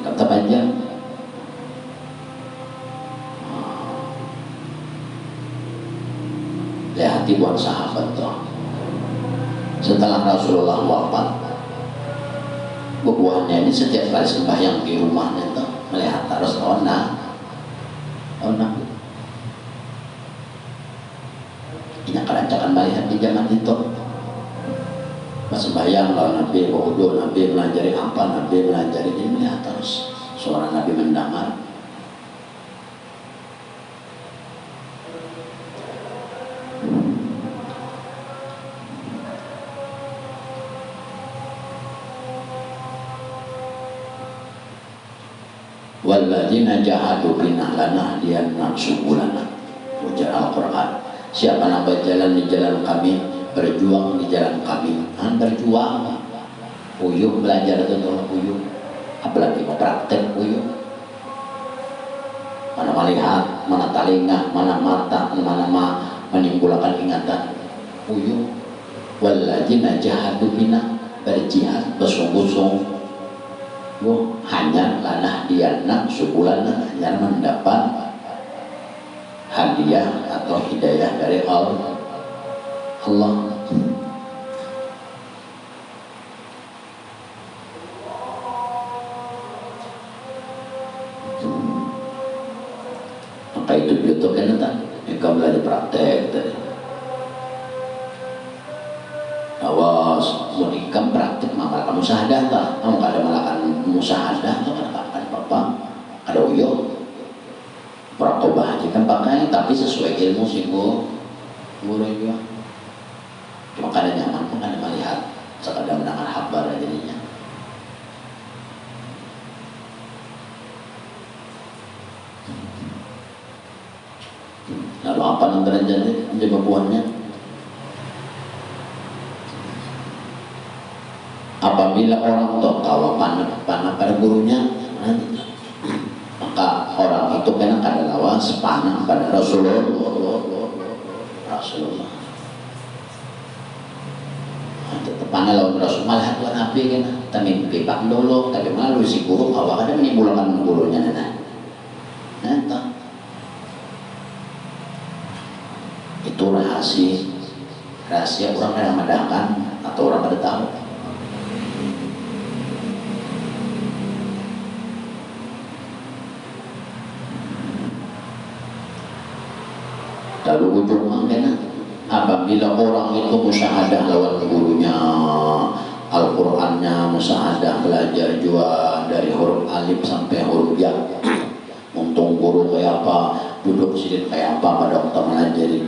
[SPEAKER 1] kata panjang lihat buat sahabat toh setelah Rasulullah wafat buahnya ini setiap kali sembahyang di rumahnya toh melihat harus ona ini kerancakan melihat di zaman itu pas sembahyang lawan Nabi wudu Nabi melajari apa Nabi melajari ini melihat terus suara Nabi mendengar walladzina jahadu fina lanahdiyannahum subulana ujar Al-Quran siapa yang berjalan di jalan kami berjuang di jalan kami berjuang uyuh belajar itu uyuh apalagi mau praktek uyuh mana melihat mana telinga mana mata mana menimbulkan ingatan uyuh walladzina jahadu fina berjihad bersungguh-sungguh hanya lanah diana subulana hanya mendapat hadiah atau hidayah dari Allah. Maka itu juga kan mereka belajar praktek tadi. Awas, menikam praktek malakan musahadah tak? Kamu ada malakan musahadah atau ada apa? Ada uyo. Prakobah aja kan pakai tapi sesuai ilmu sih guru juga. Cuma kadang nyaman pun kadang melihat sekadar mendengar kabar jadinya. Lalu apa yang terjadi menjadi buahnya? Apabila orang tahu panah pada gurunya, maka orang itu kena kada lawas panah pada Rasulullah. Tetap panah lawan Rasul malah tuan Nabi kan, tapi pipak dulu, tapi malu si guru awak ada menimbulkan gurunya nah, itu rahasia orang yang mendahkan atau orang pada tahu. Lalu ujung mangkena apabila orang itu musyahadah lawan gurunya Al-Qur'annya musyahadah belajar juga dari huruf alif sampai huruf ya untung guru kayak apa duduk sini kayak apa pada waktu melajari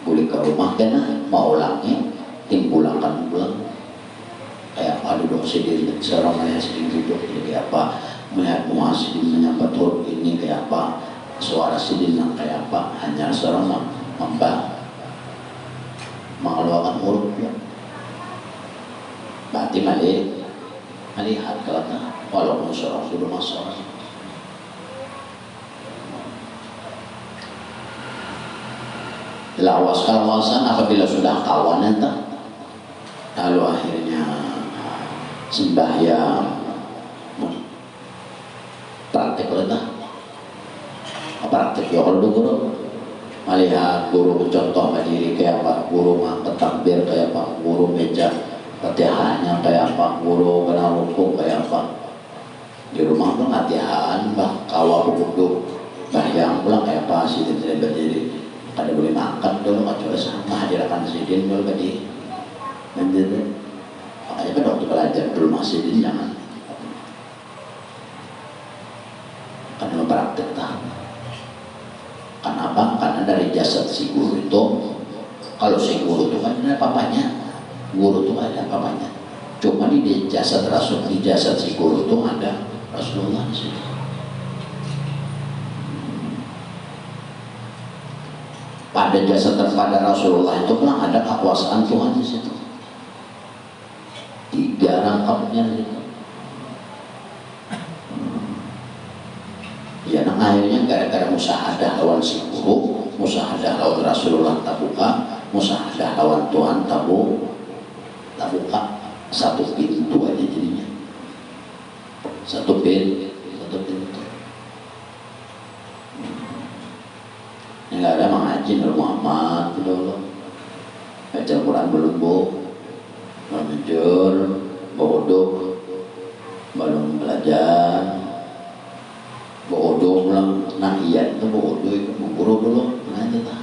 [SPEAKER 1] boleh ke rumah kena mau ulangnya timbulakan pulang kayak apa duduk sendiri seorang melihat sendiri duduk kayak apa melihat muasid menyambat huruf ini kayak apa suara sidin kayak apa hanya seorang mengeluarkan huruf ya. Berarti melihat kalau walaupun seorang sudah masuk lawas kawasan apabila sudah kawan entah lalu akhirnya sembahyang praktek entah praktek ya kalau guru melihat guru contoh berdiri kayak apa guru ngangkat takbir kayak apa guru meja Fatihahnya kayak apa guru kena rukuk kayak apa di rumah tuh latihan bah kawal duduk bayang pulang kayak apa sih tidak berdiri kada boleh makan dulu kecuali sama hadirakan sidin dulu tadi menjadi makanya pada waktu belajar dulu masih di jangan karena mempraktek tak kenapa? Karena dari jasad si guru itu kalau si guru itu kan ada papanya guru itu ada papanya cuma di jasad Rasul di jasad si guru itu ada Rasulullah di situ. Pada jasad pada Rasulullah itu pun ada kekuasaan Tuhan di situ. Tiga rangkapnya gitu. Ya, nah akhirnya gara-gara musyahadah lawan si guru, musyahadah lawan Rasulullah tabuka, musyahadah lawan Tuhan tabuka, satu pintu aja jadinya. Satu pintu. Yang nggak ada mengaji Nur Muhammad gitu loh. Baca Quran belum belum jujur, bodoh, belum belajar, bodoh pulang. Nah iya itu bodoh itu guru dulu, nah itu tak.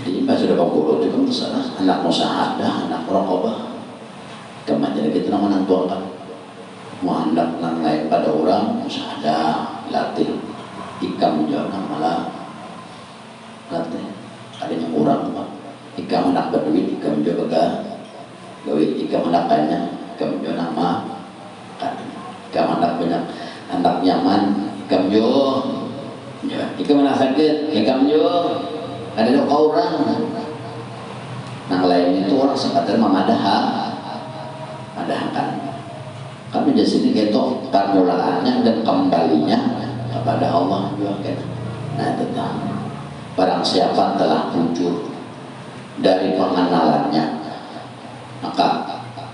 [SPEAKER 1] Jadi pas sudah guru itu kan masalah anak musyahadah, anak muraqabah. Kemana kita namanya menentukan. Muhandak nang lain pada orang musyahadah latih ikam jangan malah latih adanya orang pak ikam anak berduit ikam juga gawe ikam anaknya ikam juga nama kan ikam anak banyak anak nyaman ikam juga ikam anak sakit ikam juga ada orang nang lain itu orang sekadar mengadakan kami di sini gitu permulaannya dan kembalinya kepada Allah juga kan. Nah tetap barang siapa telah muncul dari pengenalannya maka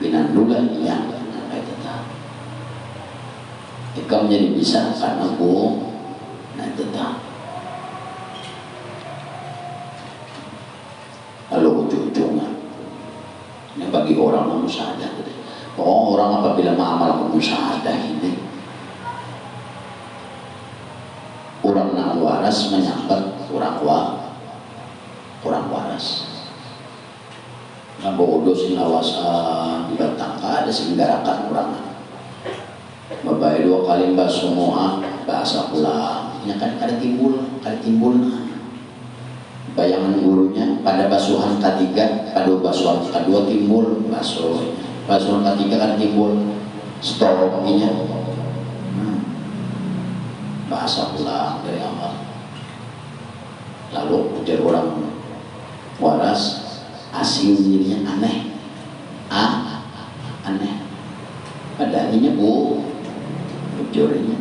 [SPEAKER 1] binandulah ia nah tetap jika menjadi bisa karena nah tetap lalu ujung-ujungnya ini bagi orang yang musyahadah orang apabila mengamalkan musyahadah ini orang yang waras menyambat orang waras yang bodoh sinawasan di batangka ada singgarakan orang babai dua kali mbak semua bahasa pulang ini kan ada timbul bayangan gurunya pada basuhan ketiga pada basuhan kedua timbul basuhan ketiga kan timbul stoknya bahasa pulang dari awal lalu ujar orang waras asing dirinya aneh padahal ini ujarnya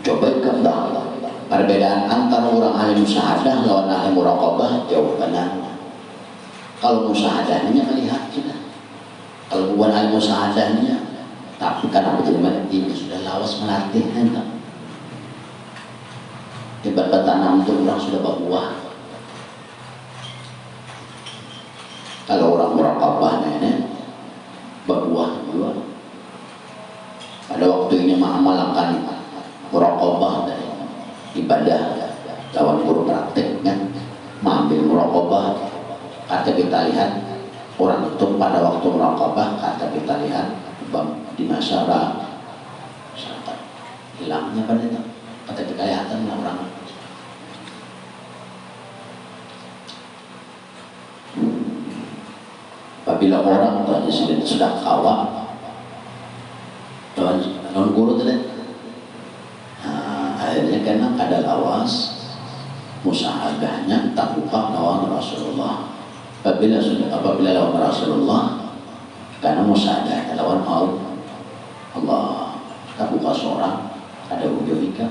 [SPEAKER 1] coba kembali perbedaan antara orang ahli musyahadah lawan ahli muraqabah jawabannya kalau musyahadahnya melihat kita kalau bukan ahli musyahadahnya tapi karena menjadi ini sudah lawas melatih entah hebat tanam itu orang sudah berbuah kalau orang muraqabahnya ini berbuah juga pada waktu ini mengamalkan muraqabah dari ibadah lawan guru prakteknya mengambil muraqabah kata kita lihat orang itu pada waktu muraqabah kata kita lihat di masyarakat hilangnya pada itu kata kelihatan orang apabila orang tadi sudah kawal non guru tadi akhirnya karena ada lawas musyahadahnya tak buka lawan Rasulullah apabila lawan Rasulullah karena musyahadah lawan Allah tak buka seorang ada ujung ikan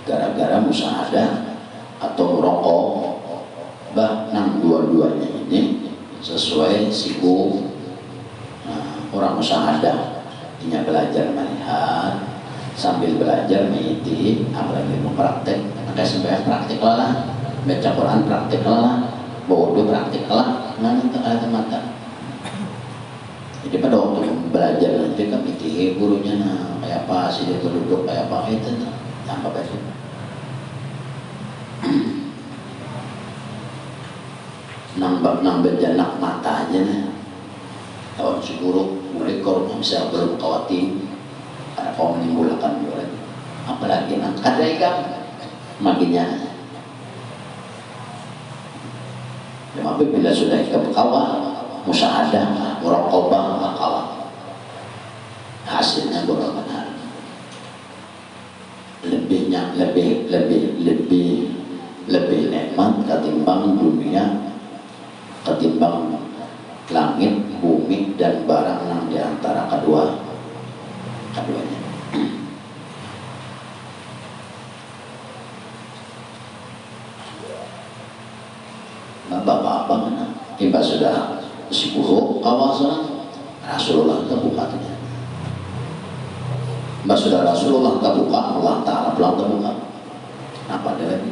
[SPEAKER 1] gara-gara musyahadah atau muraqabah nang dua-duanya ini sesuai siku orang musyahadah ini belajar melihat sambil belajar mengikuti apalagi mau praktek maka sampai praktek lah baca Quran praktikal lah, bodoh praktikal lah, nggak ada mata. Jadi pada waktu belajar nanti kan pikir gurunya nah kayak apa sih dia berduduk kayak apa itu tanpa baca. Nambah janak mata aja nih. Kawan si guru mulai korban bisa belum khawatir karena kau menimbulkan juga. Apalagi nak ada ikan makinnya. Tapi bila sudah ikan kawah, musyahadah, muraqabah, kawah, hasilnya benar-benar lebih nikmat ketimbang dunia, ketimbang langit, bumi dan barang yang diantara keduanya. Bapak-bapak mana? Kita sudah si guru kawasan Rasulullah terbukanya. Mbak sudah Rasulullah terbuka, Allah Ta'ala pelan terbuka. Apa dia lagi?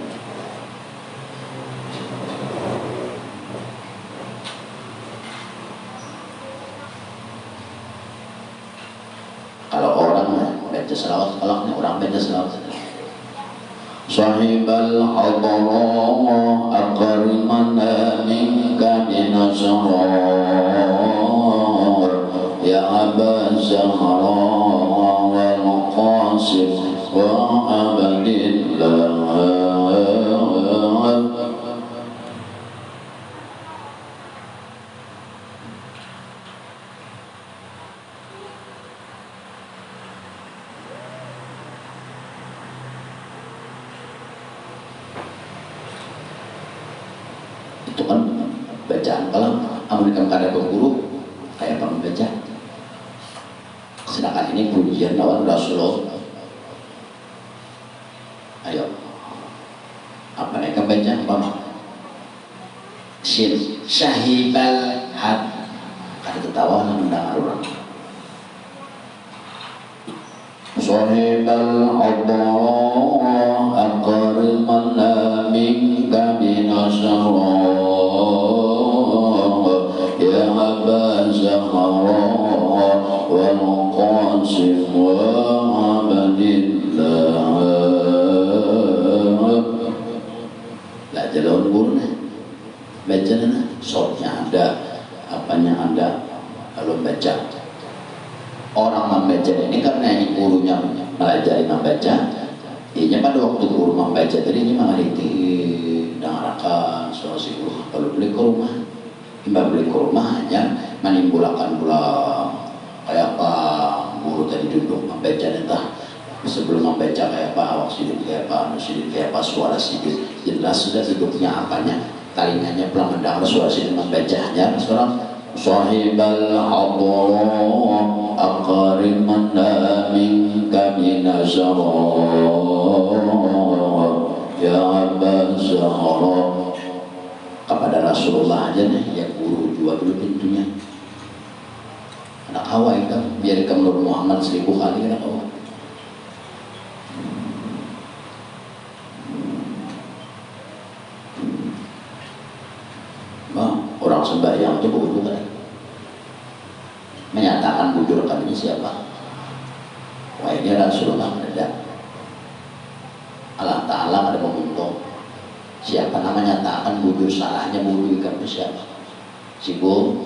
[SPEAKER 1] Kalau orang baca selawat, kalau orang baca selawat, Sahibal hadara akrimana minka binasara ya Aba Zahra wal Qasim wa abadillah. Itu kan bacaan kalam Amerika kada berguru kayak apa membaca, sedangkan ini pujian lawan Rasulullah. Ayo apa mereka baca apa syahibal had kada tertawa mendengar orang Sahibal hadra akrimana minka binasara ya Aba Zahra wal Qasim wa abadillah. Lah jalan guruna baca na sotnya ada, apanya ada. Kalau baca orang membaca ini karena ini gurunya melajari membaca, ini pada waktu guru membaca tadi ini mengaliti dengarkan soal si guru. Kalau beli ke rumah, mbak beli ke rumah hanya menimbulkan pula kayak apa guru tadi duduk membaca entah sebelum membaca kayak apa, awak sidik kayak apa, sidik kayak apa, suara sidik jelas sudah duduknya apanya, talinganya pelan mendengar suara sidik membacanya. Sekarang Sahibal hadra akrimana minka binasara ya Aba Zahra. Kepada Rasulullah aja nih ya guru juga dulu pintunya. Anak hawa itu biar Nur Muhammad 1000 kali anak hawa. Orang sembahyang itu bujur kan, menyatakan bujur kalinya siapa? Wah ini Rasulullah ada. Allah Ta'ala ada memuntung. Siapa nama nyatakan bujur salahnya bujur ikan itu siapa? Si guru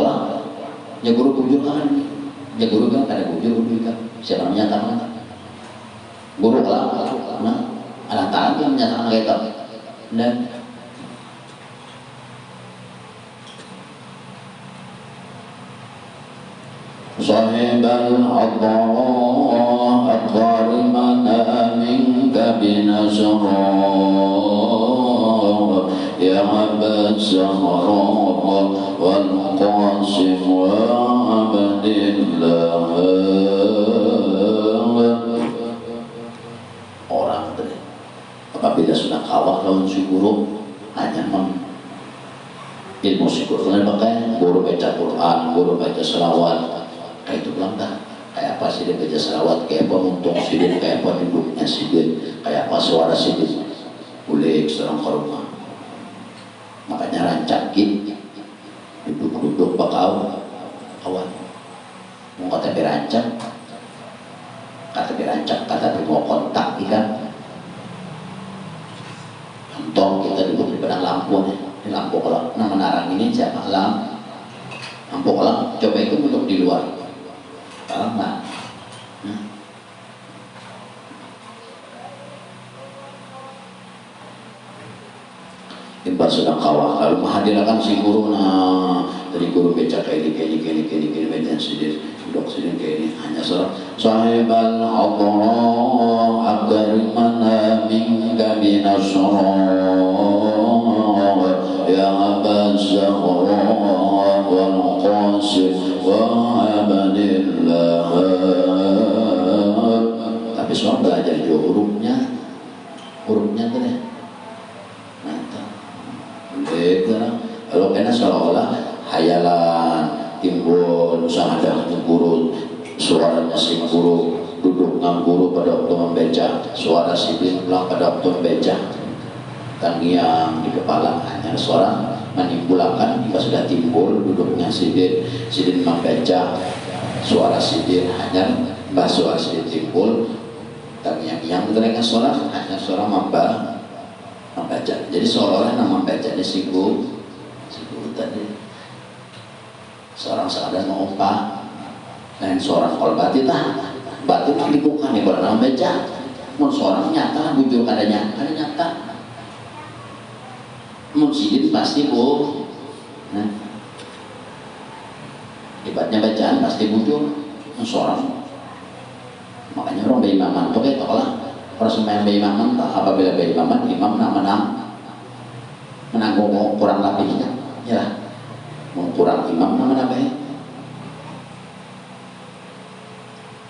[SPEAKER 1] orang. Ya guru bujur kan? Ya guru kan ada bujur ikan. Siapa nama nyatakan? Guru orang. Nah, Allah Ta'ala yang menyatakan kayak itu. Dan Sahibal hadra akrimana minka binasara ya Aba Zahra wal Qasim wa abadillah. Orang tadi apabila sudah kawah lawan si guru hanya ilmu si guru pakai guru baca Quran, guru baca selawat kayak itu bilang dah kayak apa sih dia baca selawat, kayak apa untung sidin, kayak apa duduknya sidin, kayak apa suara sidin. Boleh seorang ke rumah. Makanya rancakin duduk-duduk bakal kawan. Mau kata berancang, kata mau kontak ikan. Contoh kita duduk di padang lampu, di lampu kolak. Nah menarang ini siapa? Lampu kolak. Coba itu duduk di luar. Kalau enggak, Imba sedang kawah lalu menghadirkan si guru. Nah dari guru baca kayak ini baca sedih duduk sedih kayak ini hanya seorang sahibal Allah akarimana minka binasra ya Aba Zahra wal Qasim wa abadillah. Tapi seorang belajar juga hurufnya tuh deh. Kalau kena seolah-olah hayalan timbul usaha guru, suaranya si guru duduk guru pada waktu membaca, suara si pulang pada waktu membaca, tanggiang di kepala hanya suara menimbulkan jika sudah timbul duduknya sidin membaca, suara sidin hanya suara sidin timbul, tanggiang telinga suara hanya suara membaca. Jadi seolah-olah nama bacanya si guru tadi seorang sadar mengupah dan seorang kalau batin dibuka nih kalau nama baca mau seorang nyata bujur ada nyata mau sidin pasti nah ibaratnya bacaan pasti bujur seorang. Makanya orang berimaman tuh kayak lah proses main berimaman apabila berimaman imam menanggung kurang lebihnya ya mau kurang imam namanya.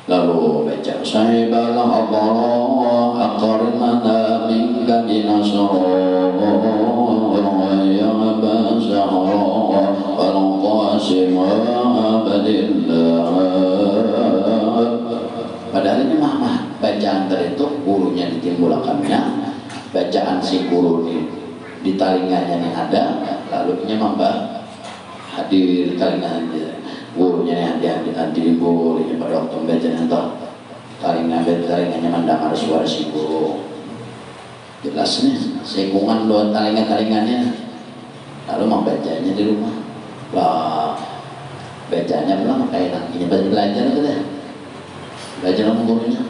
[SPEAKER 1] Lalu baca sahibal Allah akarimana minka binasra ya Aba Zahra wal Qasim abadillah. Padahal ini mah bacaan itu gurunya ditimbulkannya, bacaan si guru di talinganya nih ada, lalu nyamamba hadir talinganya gurunya yang hadir gurunya pada waktu bacaan atau talinganya mendengar suara si guru. Jelas nih sekungan dua talingannya, lalu membacanya di rumah. Lah bacanya pulang kayak nantinya belajar itu deh, belajar sama gurunya.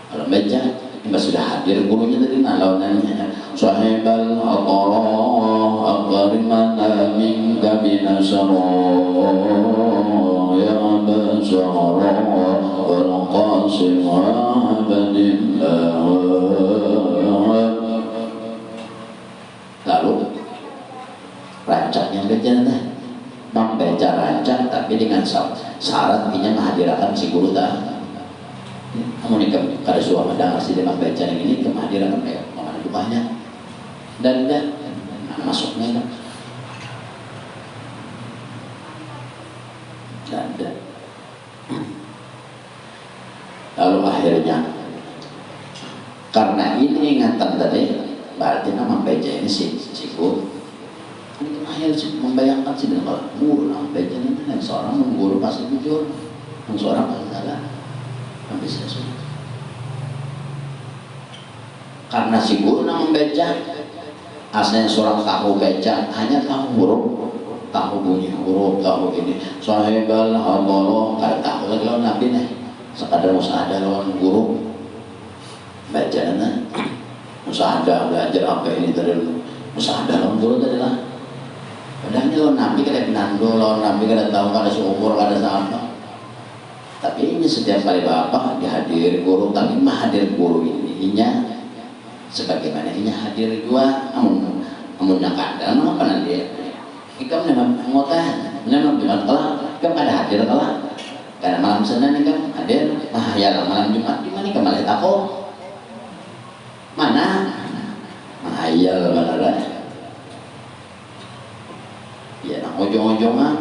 [SPEAKER 1] Kalau baca Mbak sudah hadir gurunya tadi lawanannya sahibal Allah akarimana minka binasra ya Aba Zahra wal Qasim abadillah. Lalu rancaknya baca membaca rancak tapi dengan syarat ingin menghadirkan si guru namun ini kada suah mendengar si demam baca yang ini kehadiran kayak mana rumahnya dan masuknya dan lalu akhirnya karena ini ingatan tadi berarti nama baca ini si guru ini mahal sih membayangkan sih dengan guru nama baca ini yang seorang mengguru pasti jujur yang seorang pasti salah. Karena si guru yang membaca asalnya seorang tahu baca hanya tahu huruf, tahu bunyi huruf, tahu ini sahibal Allah kada tahu lagi lawan nabi nih sekadar musyahadah lawan guru baca musyahadah belajar apa ini tadi musyahadah lawan guru tadi lah. Padahal lawan nabi kada pinando lawan nabi kada tahu kada seumur kada sama. Tapi ini setiap kali bapak dihadir guru, tapi hadir guru ininya sebagaimana ini hadir dua, amun yang kadang apa nanti? Ikam memang ngotah, memang Jumat kalah, ikam ada hadir kalah. Karena malam Senin ikam hadir, ya malam Jumat di mana ikam malah tako? Mana? Mahayal mana? Ya nak ujung-ujung mah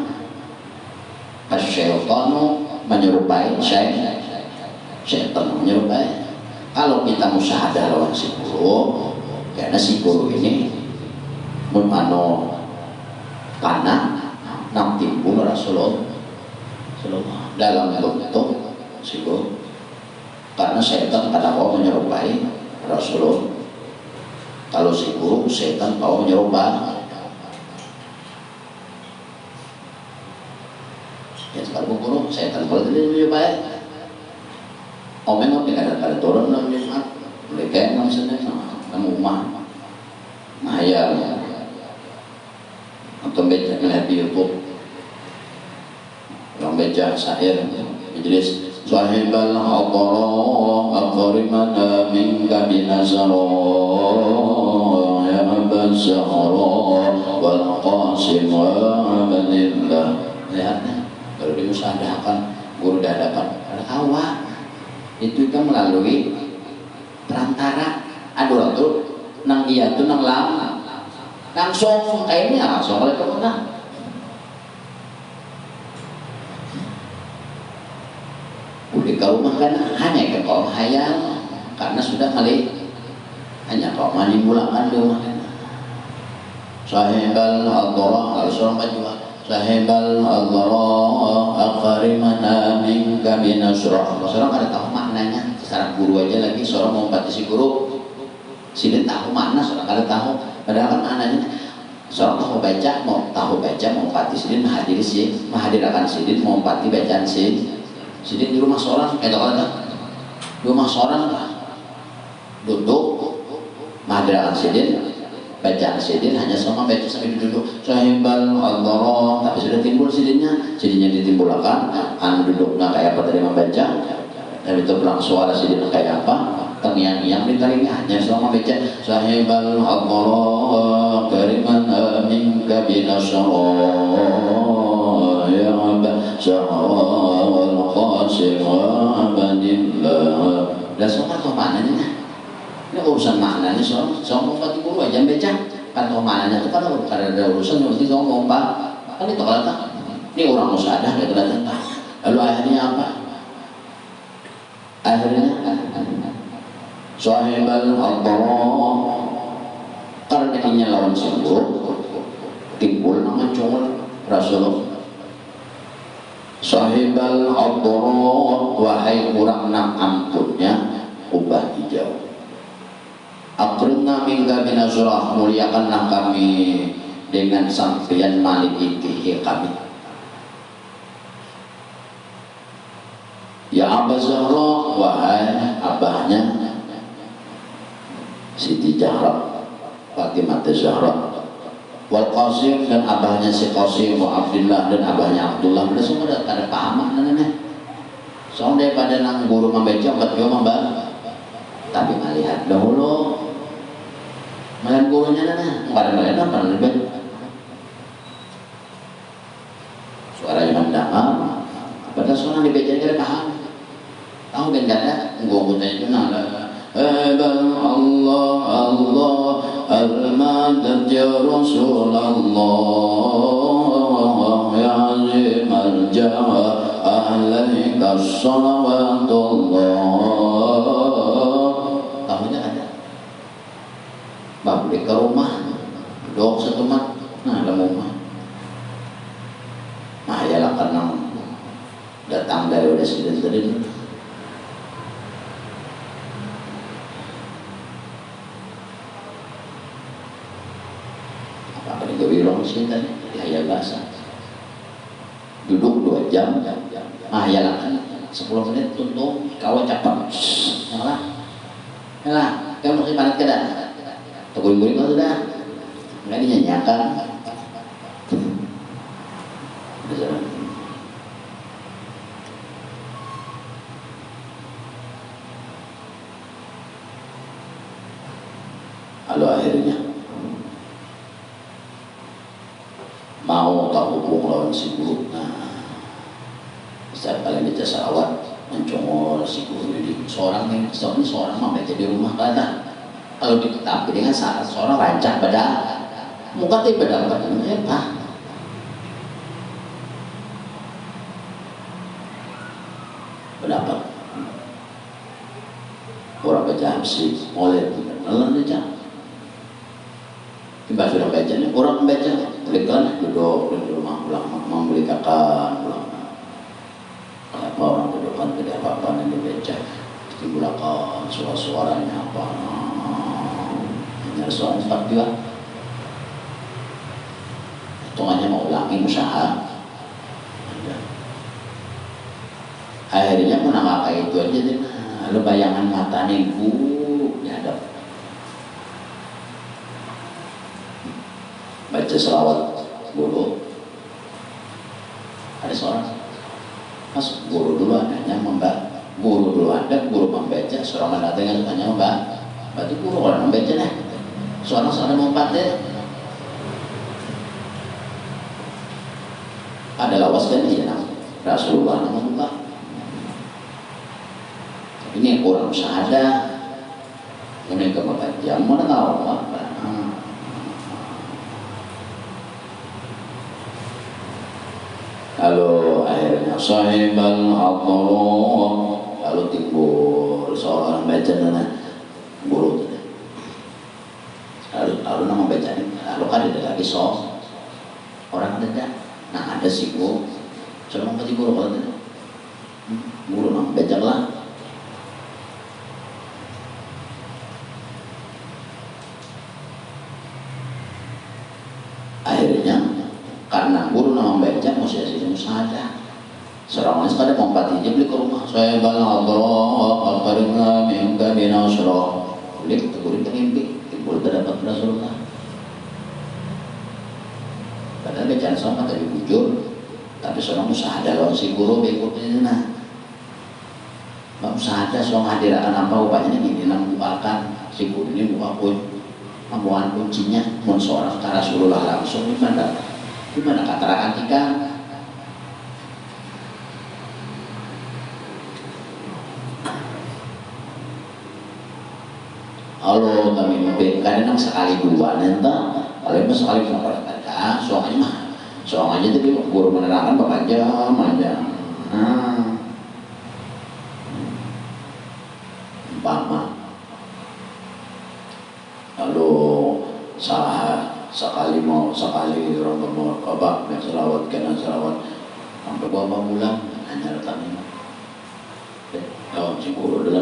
[SPEAKER 1] asyaitanu menyerupai syaitan menyerupai Kalau kita musyahadah lawan si guru, karena si guru ini memano panah nam timbul Rasulullah dalam bentuk si guru, karena setan kadang mau menyerupai Rasulullah. Kalau si guru, setan mau menyerupai. Ya sekarang guru, setan kalau tidak menyerupai. Omeng kada turun dalam Jumat, mereka yang Senin kamu rumah, mahayal, atau baca ngeliat di YouTube, orang baca syair, majelis sahibal Allah akrimana minka binazara ya basara wal qasim wa abadillah. Lihat, kalau diusahakan guru dadakan ada awak itu kan melalui perantara aduh tuh nang iya tuh nang lama langsung kayaknya langsung oleh kemana udah ke rumah kan hanya ke kaum hayal karena sudah kali hanya kaum manipulakan rumah kan sahibal Allah kalau seorang baju sahibal Allah akrimana minka binasrah. Seorang kada tahu maknanya, secara guru aja lagi seorang mau batisi guru sini tahu makna, seorang kada tahu padahal kan maknanya seorang tahu baca mau pati sidin menghadirakan sidin mau pati bacaan sidin di rumah seorang di rumah seorang duduk menghadirakan sidin bacaan sidin hanya sama baca sampai duduk sahibal Allah, tapi sudah timbul sidinnya ditimbulkan duduknya kayak apa tadi membaca dan itu pulang suara sidin kayak apa terngiang-ngiang ditaringnya hanya selama baca sahibal Allah kariman minka binasara ya basara wal qasim wa abadillah. Dan semua tahu maknanya. Ini urusan maknanya soal pati guru aja baca kan tahu maknanya itu kan ada urusan yang mesti ngomong pak kan itu kalau ini orang musadah kayak kelihatan lalu akhirnya apa sahibal Allah karena ini lawan simbol timbul nama cungul Rasulullah sahibal Allah wahai kurang nak ampunnya ubah hijau akrimna minka binasrah muliakanlah kami dengan sampian malik itihi kami ya Abah Zahra wahai abahnya Siti Zahra Fatimah Zahra wal Qasim dan abahnya si Qasim wa Abdullah dan abahnya Abdullah sudah semua ada paham maknanya soalnya daripada nang guru membaca obat juga tapi melihat dahulu melihat gurunya melihat apa lebih suara yang mendalam pada suara dibaca dia paham tahu kan kata gua itu Allah Allah al-madad ya Rasulullah ya azim al-jaha ahlaika salawatullah tahunya ada balik ke rumah dok setemat ada rumah nah ya lah karena datang dari udah sedih apa ini kewirong sih tadi ya bahasa duduk 2 jam ah ya lah 10 menit tuntung kawan capak lah kamu masih padat ke dah guring-guring kan sudah nggak dinyanyikan lalu akhirnya mau tak hubung lawan si guru setiap kali baca salawat mencongol si guru ini seorang mah baca di rumah kata kalau diketahui dengan saat seorang rancang pada muka tiba dapat apa berapa orang sih mulai Allah aja. Kita sudah baca nih, orang membaca, belikan duduk di rumah pulang membelikan pulang. Apa orang dudukkan tidak apa-apa yang dibaca, dibulakan suaranya apa, hanya suara cepat juga. Hitungannya mau ulangi usaha. Akhirnya menangkap itu aja deh. Lalu bayangan mata nih dihadap. Baca selawat guru. Ada seorang mas guru dulu adanya mbak. Guru dulu ada, guru membaca. Seorang mendatangnya hanya mbak. Berarti guru orang membaca nih. Seorang membaca. Ada lawas kan ya Rasulullah nama ini kurang syahada ini kemudian yang mana tahu apa lalu akhirnya sahibal Allah lalu timbul seorang baca nana guru lalu nama baca ini lalu kan ada lagi orang ada nah ada si guru seorang pasti guru kalau tidak guru nama baca lah. Akhirnya karena guru nama baca mesti ada seorang masih ada mau dia beli ke rumah saya balang Allah al-karimna minka binasrah beli ke guru terimpi timbul terdapat Rasulullah padahal bacaan sama tadi bujur tapi seorang usaha lawan si guru berikutnya nah nggak usah ada seorang hadirakan apa upahnya gini nambukakan si guru ini buka pun membuat kuncinya mun seorang ke Rasulullah langsung gimana keterangan kita kalau kami mimpi kadang sekali dua nanti kalau itu sekali dua ada soalnya aja tapi guru menerangkan bapak jam aja umpama lalu sekali orang mau kabak yang selawat kena selawat sampai berapa bulan hanya datang ini si guru dulu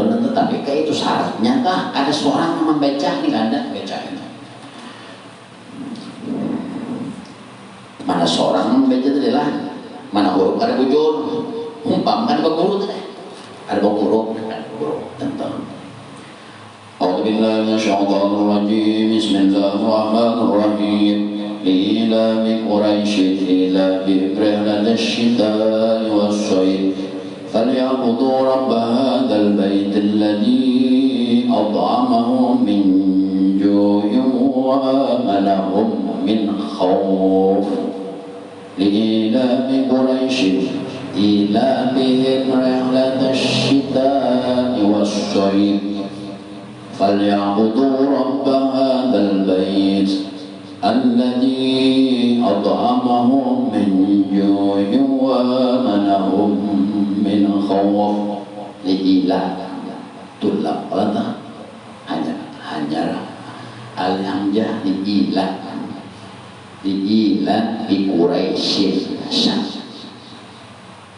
[SPEAKER 1] nanti tapi kayak itu syaratnya kah ada seorang yang membaca nih ada baca itu mana seorang membaca itu adalah mana huruf ada bujur umpamkan guru ada guru tentang أعوذ بالله من الشيطان الرجيم بسم الله الرحمن الرحيم لإيلاف قريش إيلافهم رحلة الشتاء والصيف فليعبدوا رب هذا البيت الذي أطعمهم من جوع وآمنهم من خوف لإيلاف قريش إيلافهم رحلة الشتاء والصيف فليعبدوا رب هذا البيت الذي أطعمهم من جوع وآمنهم من خوف لإله tulak Allah hanya al-hamzah diilah di Quraisy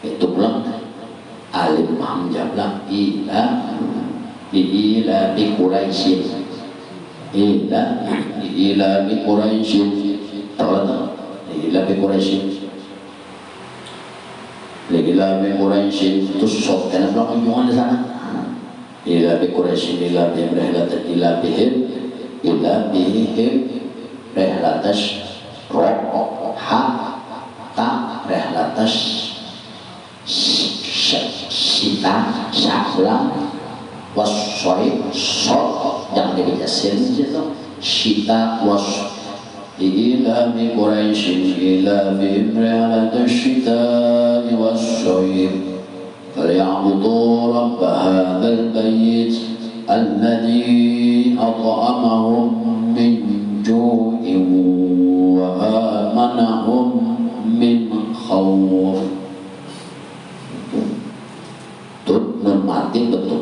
[SPEAKER 1] itu pulang alif hamzah pulang ilah ila bi Quraisy ila bi Quraisy tahu ila bi Quraisy ila bi Quraisy itu sok karena belum kunjungan di sana ila bi Quraisy ila bi bihim rehlatas ta rehlatas sita syahla wassoy sok jangan dibaca sin gitu syita was ila bi Quraisy ila bi ri'alati syita'i wassoy falyabudu rabb hadzal bait alladzi at'amahum min ju'in wa amanahum min khawf nun mati bentuk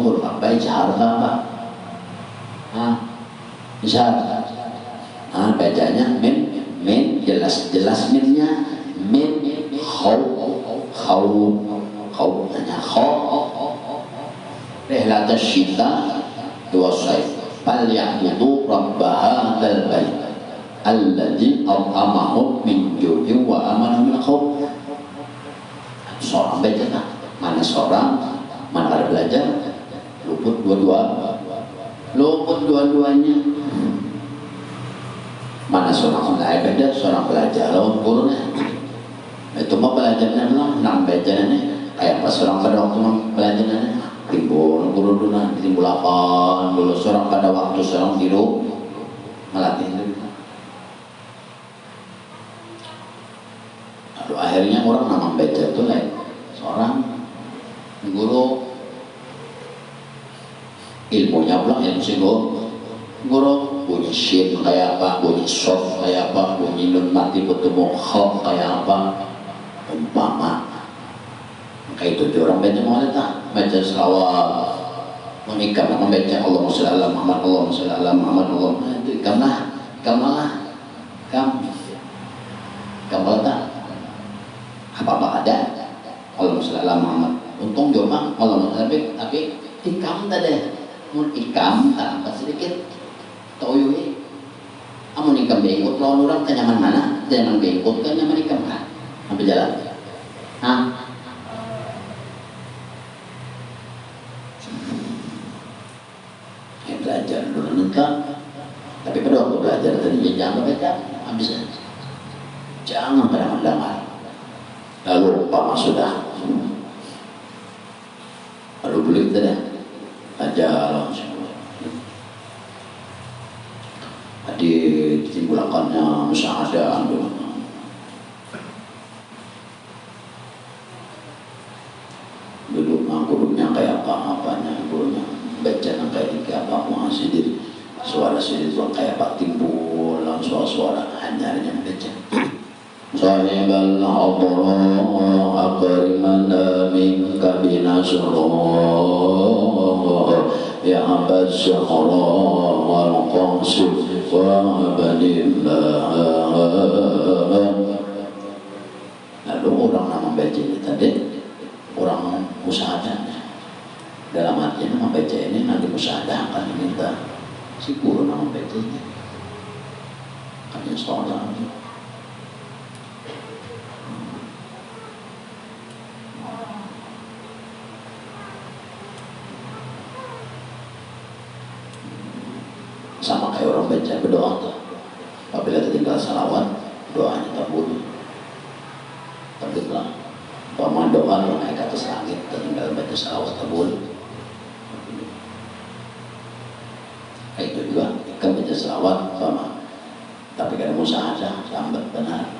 [SPEAKER 1] huruf apa ijhar apa? Ijhar. Bacanya min jelas minnya min khaw hanya rihlat asyita wa sayf falyabudu rabb hadzal bait alladzi at'amahum min ju'in wa amanahum min khauf. Seorang baca tak? Mana seorang mana belajar luput dua-duanya. Mana seorang belajar, seorang belajar lawan gurunya. Itu mah belajarnya belum, nak belajarnya kayak pas orang pada waktu belajarnya timbul guru dulu timbul apa dulu seorang pada waktu seorang tidur melatih itu. Lalu akhirnya orang nama baca itu lain seorang guru ilmunya pulang ilmu si guru bunyi shin kayak apa, bunyi sof kayak apa, bunyi nun mati bertemu khaw kayak apa, umpama kayak itu orang baca mau tak baca selawat menikah nama baca Allahumma sholli ala Muhammad Allahumma sholli ala Muhammad Allahumma itu kamal tak apa ada Allahumma sholli ala Muhammad untung jomang Allahumma tapi ikam tadi mun ikam tak angkat sedikit toyui amun ikam bengkut lawan orang ke nyaman mana jangan bengkut ke nyaman ikam kan sampai jalan belajar dulu nengkang tapi pada waktu belajar tadi jangan baca habis jangan pada mendengar lalu umpama sudah lalu beli tadi aja langsung ditimbulkannya musyahadah duduk gurunnya kayak apa-apanya gurunya baca kayak tiga apa muhasidir suara sendiri kayak apa timbul suara hanya baca sahibal hadra akrimana minka binasrah ya abad syahra wal qasif wa abadillah. Lalu orang nama baca ini tadi orang musyahadah dalam artinya nama baca ini nanti musyahadah akan diminta si guru nama baca ini kan sholat sama kayak orang baca berdoa tuh apabila tertinggal salawat doanya tak boleh terbitlah paman doa lo naik ke atas langit tertinggal baca salawat tak boleh kayak itu juga ikan baca salawat sama tapi kalau musyahadah sambat benar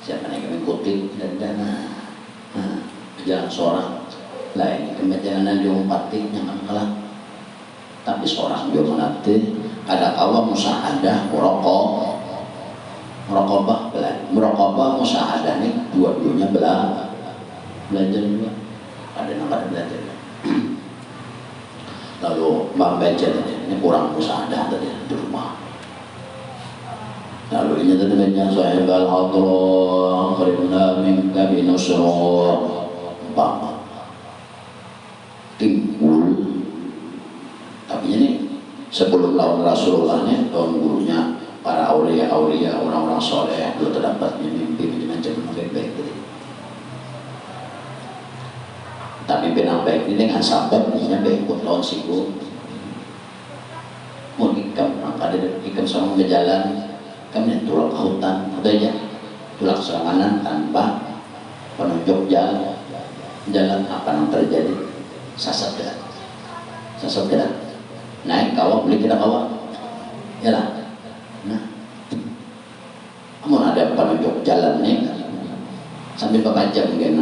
[SPEAKER 1] siapa yang mengikuti dan jalan seorang lain kebetulan diumpati jangan kalah tapi seorang juga menanti ada kawan musyahadah muraqabah musyahadah ini dua-duanya belajar juga ada yang belajar lalu membaca ini kurang musyahadah tadi di rumah lalu ini tadi baca sahibal hadra qaribna minka binusra umpama timbul tapi ini sebelum lawan Rasulullahnya tahun gurunya para aulia orang-orang soleh dulu terdapat mimpi macam baik-baik tadi tapi benang baik ini dengan sahabat ini baik lawan siku mau ikam ada ikam sama ke jalan kami tulak ke hutan atau aja tulak serangan tanpa penunjuk jalan apa yang terjadi sasat gerak naik kawah beli kita kawah ya lah nah namun ada penunjuk jalan nih sambil bekerja mungkin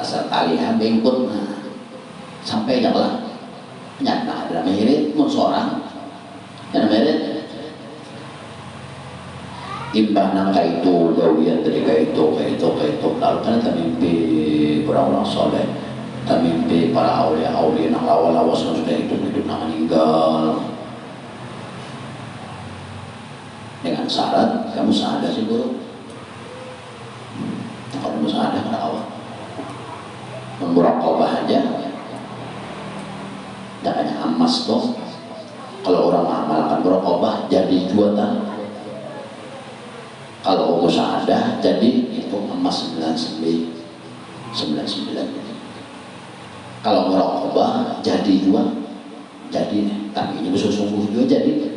[SPEAKER 1] asal tali bengkut sampai aja lah nyata ada mirit mau seorang dan mirit imbah nangka itu gawian dari kayak itu lalu kan kita mimpi orang-orang soleh mimpi para aulia yang lawas yang sudah hidup yang meninggal, dengan syarat kamu sadar sih guru. Kalau kamu sadar pada awal memuraqabah aja tidak hanya emas toh. Kalau orang mengamalkan muraqabah jadi jutaan. Kalau musyahadah jadi itu emas 99. Kalau muraqabah jadi jual, jadi tapi ini sungguh juga jadi.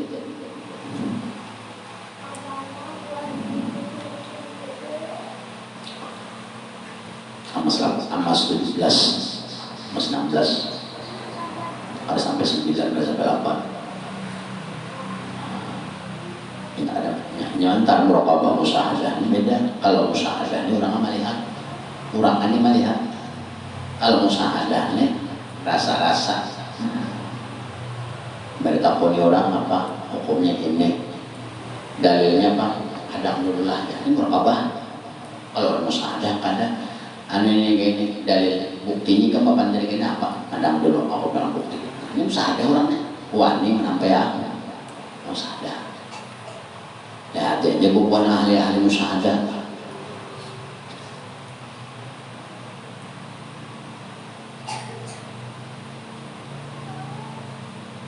[SPEAKER 1] Emas 17, emas 16, ada sampai 9, ada sampai 8. Ini ada nyantar muraqabah musyahadah ini beda. Kalau musyahadah ini orang melihat, orang ini melihat. Kalau musyahadah ini rasa-rasa. Berita poni orang apa hukumnya ini, dalilnya apa? Alhamdulillah ya, ini muraqabah. Kalau musyahadah kadang ini dalil buktinya kan bapak dari kena apa? Kadang dulu aku bilang bukti. Ini musyahadah orangnya, wani menampai apa? Musyahadah. Ya hati-hati bukan ahli-ahli musyahadah.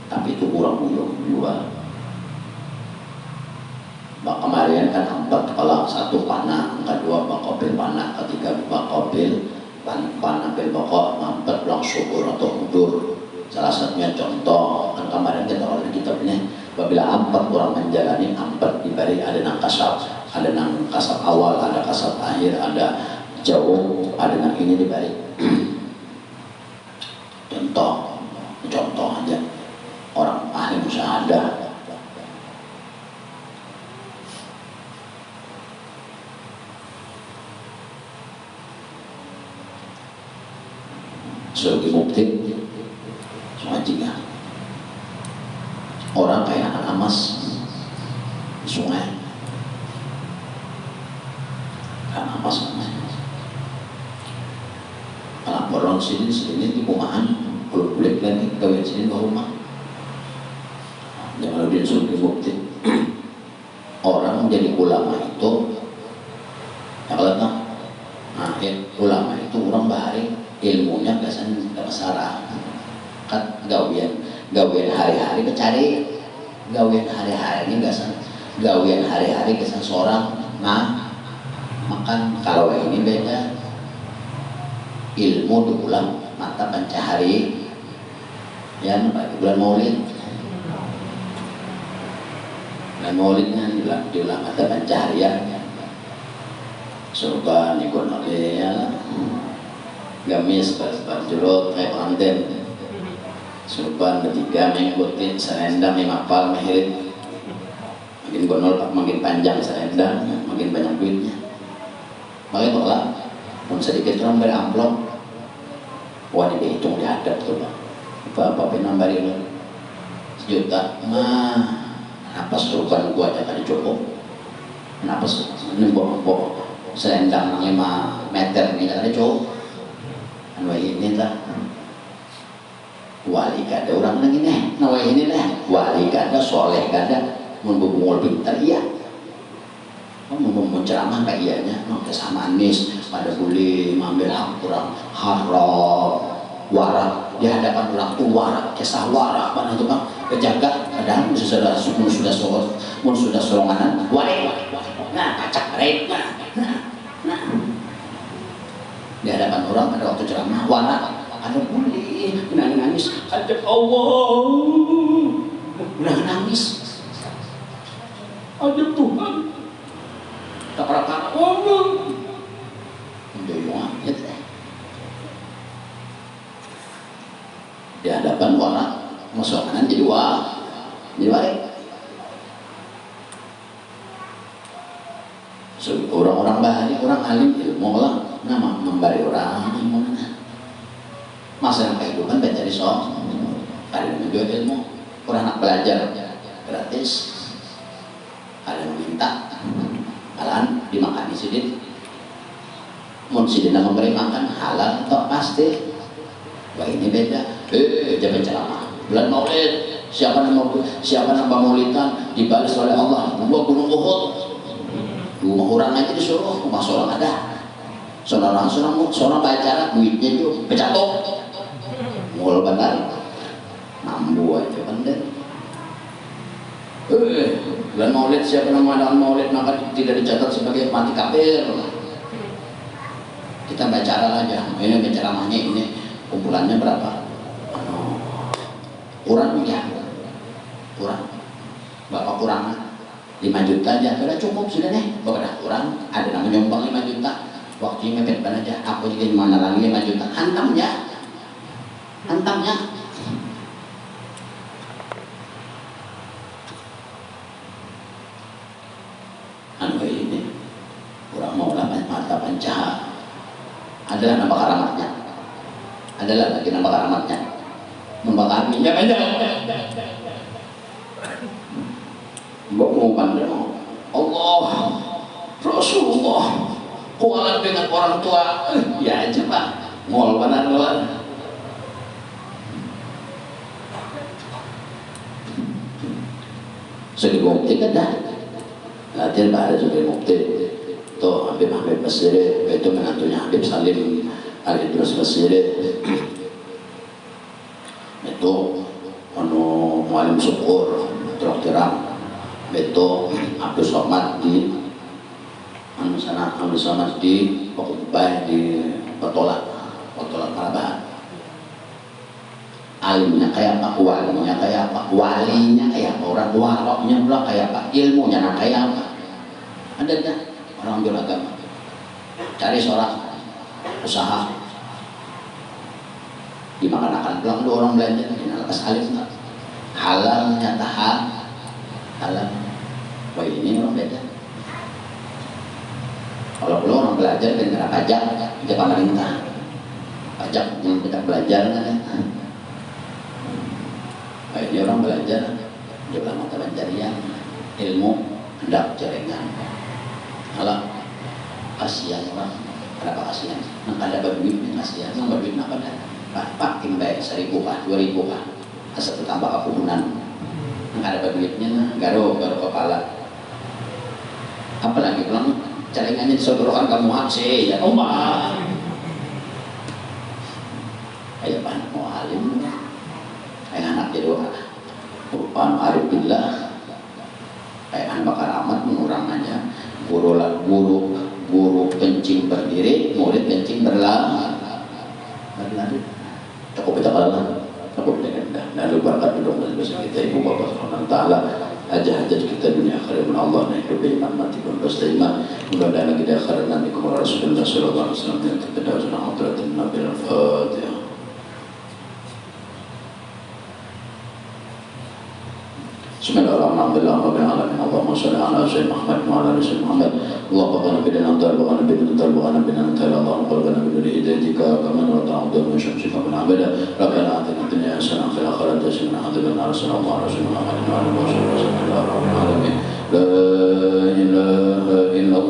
[SPEAKER 1] Tapi itu kurang juga. Bak kemarin kan 4 kalau 1 panah, kedua bakobil panah, ketiga bakobil panah bil bakok, 4 bilang syukur atau mundur. Salah satunya contoh kan kemarin kita oleh kitabnya, apabila 4 orang menjalani 4 diberi ada nang kasab awal, ada kasab akhir, ada jauh, ada nang ini diberi. Contoh aja orang ahli musyahadah. Sebagai bukti cuma jika orang kayak anak emas di sungai kan emas kalau orang sini di rumahan kalau boleh lagi kawin sini ke rumah jangan lebih sebagai bukti orang menjadi ulama itu ya kalau tak ulama itu orang bahari ilmunya biasanya gak besar kan gawian hari-hari kecari gawian hari-hari ini gawian hari-hari kesan seorang makan. Kalau ini beda ilmu diulang mata pencahari ya bagi bulan maulidnya diulang mata pencaharian surga nikon ya gamis berjurut kayak konten surban bertiga mengikuti serendam yang apal mehirit makin gonol makin panjang serendam makin banyak duitnya makanya tolak mau sedikit orang beri amplop wah dihitung dihadap tuh apa penambah itu 1 juta kenapa surban gua aja kan cukup kenapa ini bawa serendam 5 meter ini kan cukup ini tak wali kada orang lagi nih ini lah wali kada soleh kada membungul pintar iya ceramah kayak ianya kisah manis pada boleh mengambil hak orang haram warak di hadapan orang tuh warak kisah warak mana tuh bang kejaga kadang sudah soronganan wali nah kacak rek nah di hadapan orang pada waktu ceramah warak ada boleh nangis ada Allah nangis ada Tuhan tak pernah Allah menjoyong di hadapan warak masakan jadi baik orang-orang bahari orang alim ilmu lah nama memberi orang masa kehidupan mencari soal ada yang menjual ilmu orang anak belajar gratis ada yang minta malahan dimakan di sini mau sidin memberi makan halal atau pasti Wah ini beda. Jangan ceramah. Bulan Maulid, siapa nama maulidan dibalas oleh Allah. Gua gunung Uhud. 2 orang aja disuruh, rumah seorang ada. Seorang baca duitnya itu pecatok. Mul benar. Nambu aja bener. Bulan Maulid siapa nama dalam Maulid maka tidak dicatat sebagai mati kafir. Kita bicara aja. Ini ceramahnya ini kumpulannya berapa? Kurang ya, kurang. Bapak kurang 5 juta aja, sudah cukup sudah deh. Bapak kurang, ada nama nyumbang 5 juta. Waktunya mepet banget aja. Aku juga mana lagi 5 juta. Hantamnya. Anu ini, kurang mau mata panca. Adalah nama karamatnya. Adalah lagi nama karamatnya. Membakar minyak aja. Mbak mau pandang Allah, Rasulullah, kualat dengan orang tua, ya aja pak, ngol benar. Sudah bukti kan dah, latihan bahasa sudah bukti. Tuh Habib Mesir, itu menantunya Habib Salim Al-Idrus Mesir. Itu mualim syukur traktiran itu Abdul Somad di Abdul Somad di Pokokubay di Potolat Parabahan. Alimnya kayak apa, walinya kayak apa, orang waroknya pula kayak apa, ilmunya kayak apa. Ada dah orang ambil agama, cari seorang usaha dimakan akan pulang dua orang belanja di lepas alim halalnya halal. Wah ini orang beda. Kalau perlu orang belajar dengan pajak pemerintah, pajak yang kita belajar kan. Wah ini orang belajar juga mata pencarian ilmu hendak jaringan. Kalau kasihan orang, kenapa kasihan? Nggak ada berduit, kasihan. Nggak berduit apa dah? Pak timbai 1.000 pak, 2.000 pak, asal tambah kepunan. Nggak ada duitnya, garo kepala. Apalagi pulang caringannya disodorkan kamu haji ya ombak. Kayak anak mau alim, kayak anak jadi orang arif billah, kayak anak bakar amat mengurang aja. Guru kencing berdiri, murid kencing berlari. Cukup kita kalah, cukup dengan dah. Lalu berkat berdoa bersama kita Ibu Bapak Subhanahu Taala. Hajat kita dunia akhirat dengan Allah dan hidup iman mati pun pasti iman. Mudah-mudahan kita akhirat nanti kepada Rasulullah Sallallahu Alaihi Wasallam yang kita dah sunnah hadratin Nabi Al-Fatihah. Bismillahirrahmanirrahim. Allahumma shalli ala sayyidina Muhammad wa ala ali sayyidina Muhammad. Allahumma bina antal wa bina antal Allahumma qalbana bi hidayatika kama ta'udhu min syamsika min abada. Rabbana atina fid dunya hasanah wa fil akhirati hasanah wa qina adzaban nar. Sallallahu alaihi wa sallam. La ilaha illallah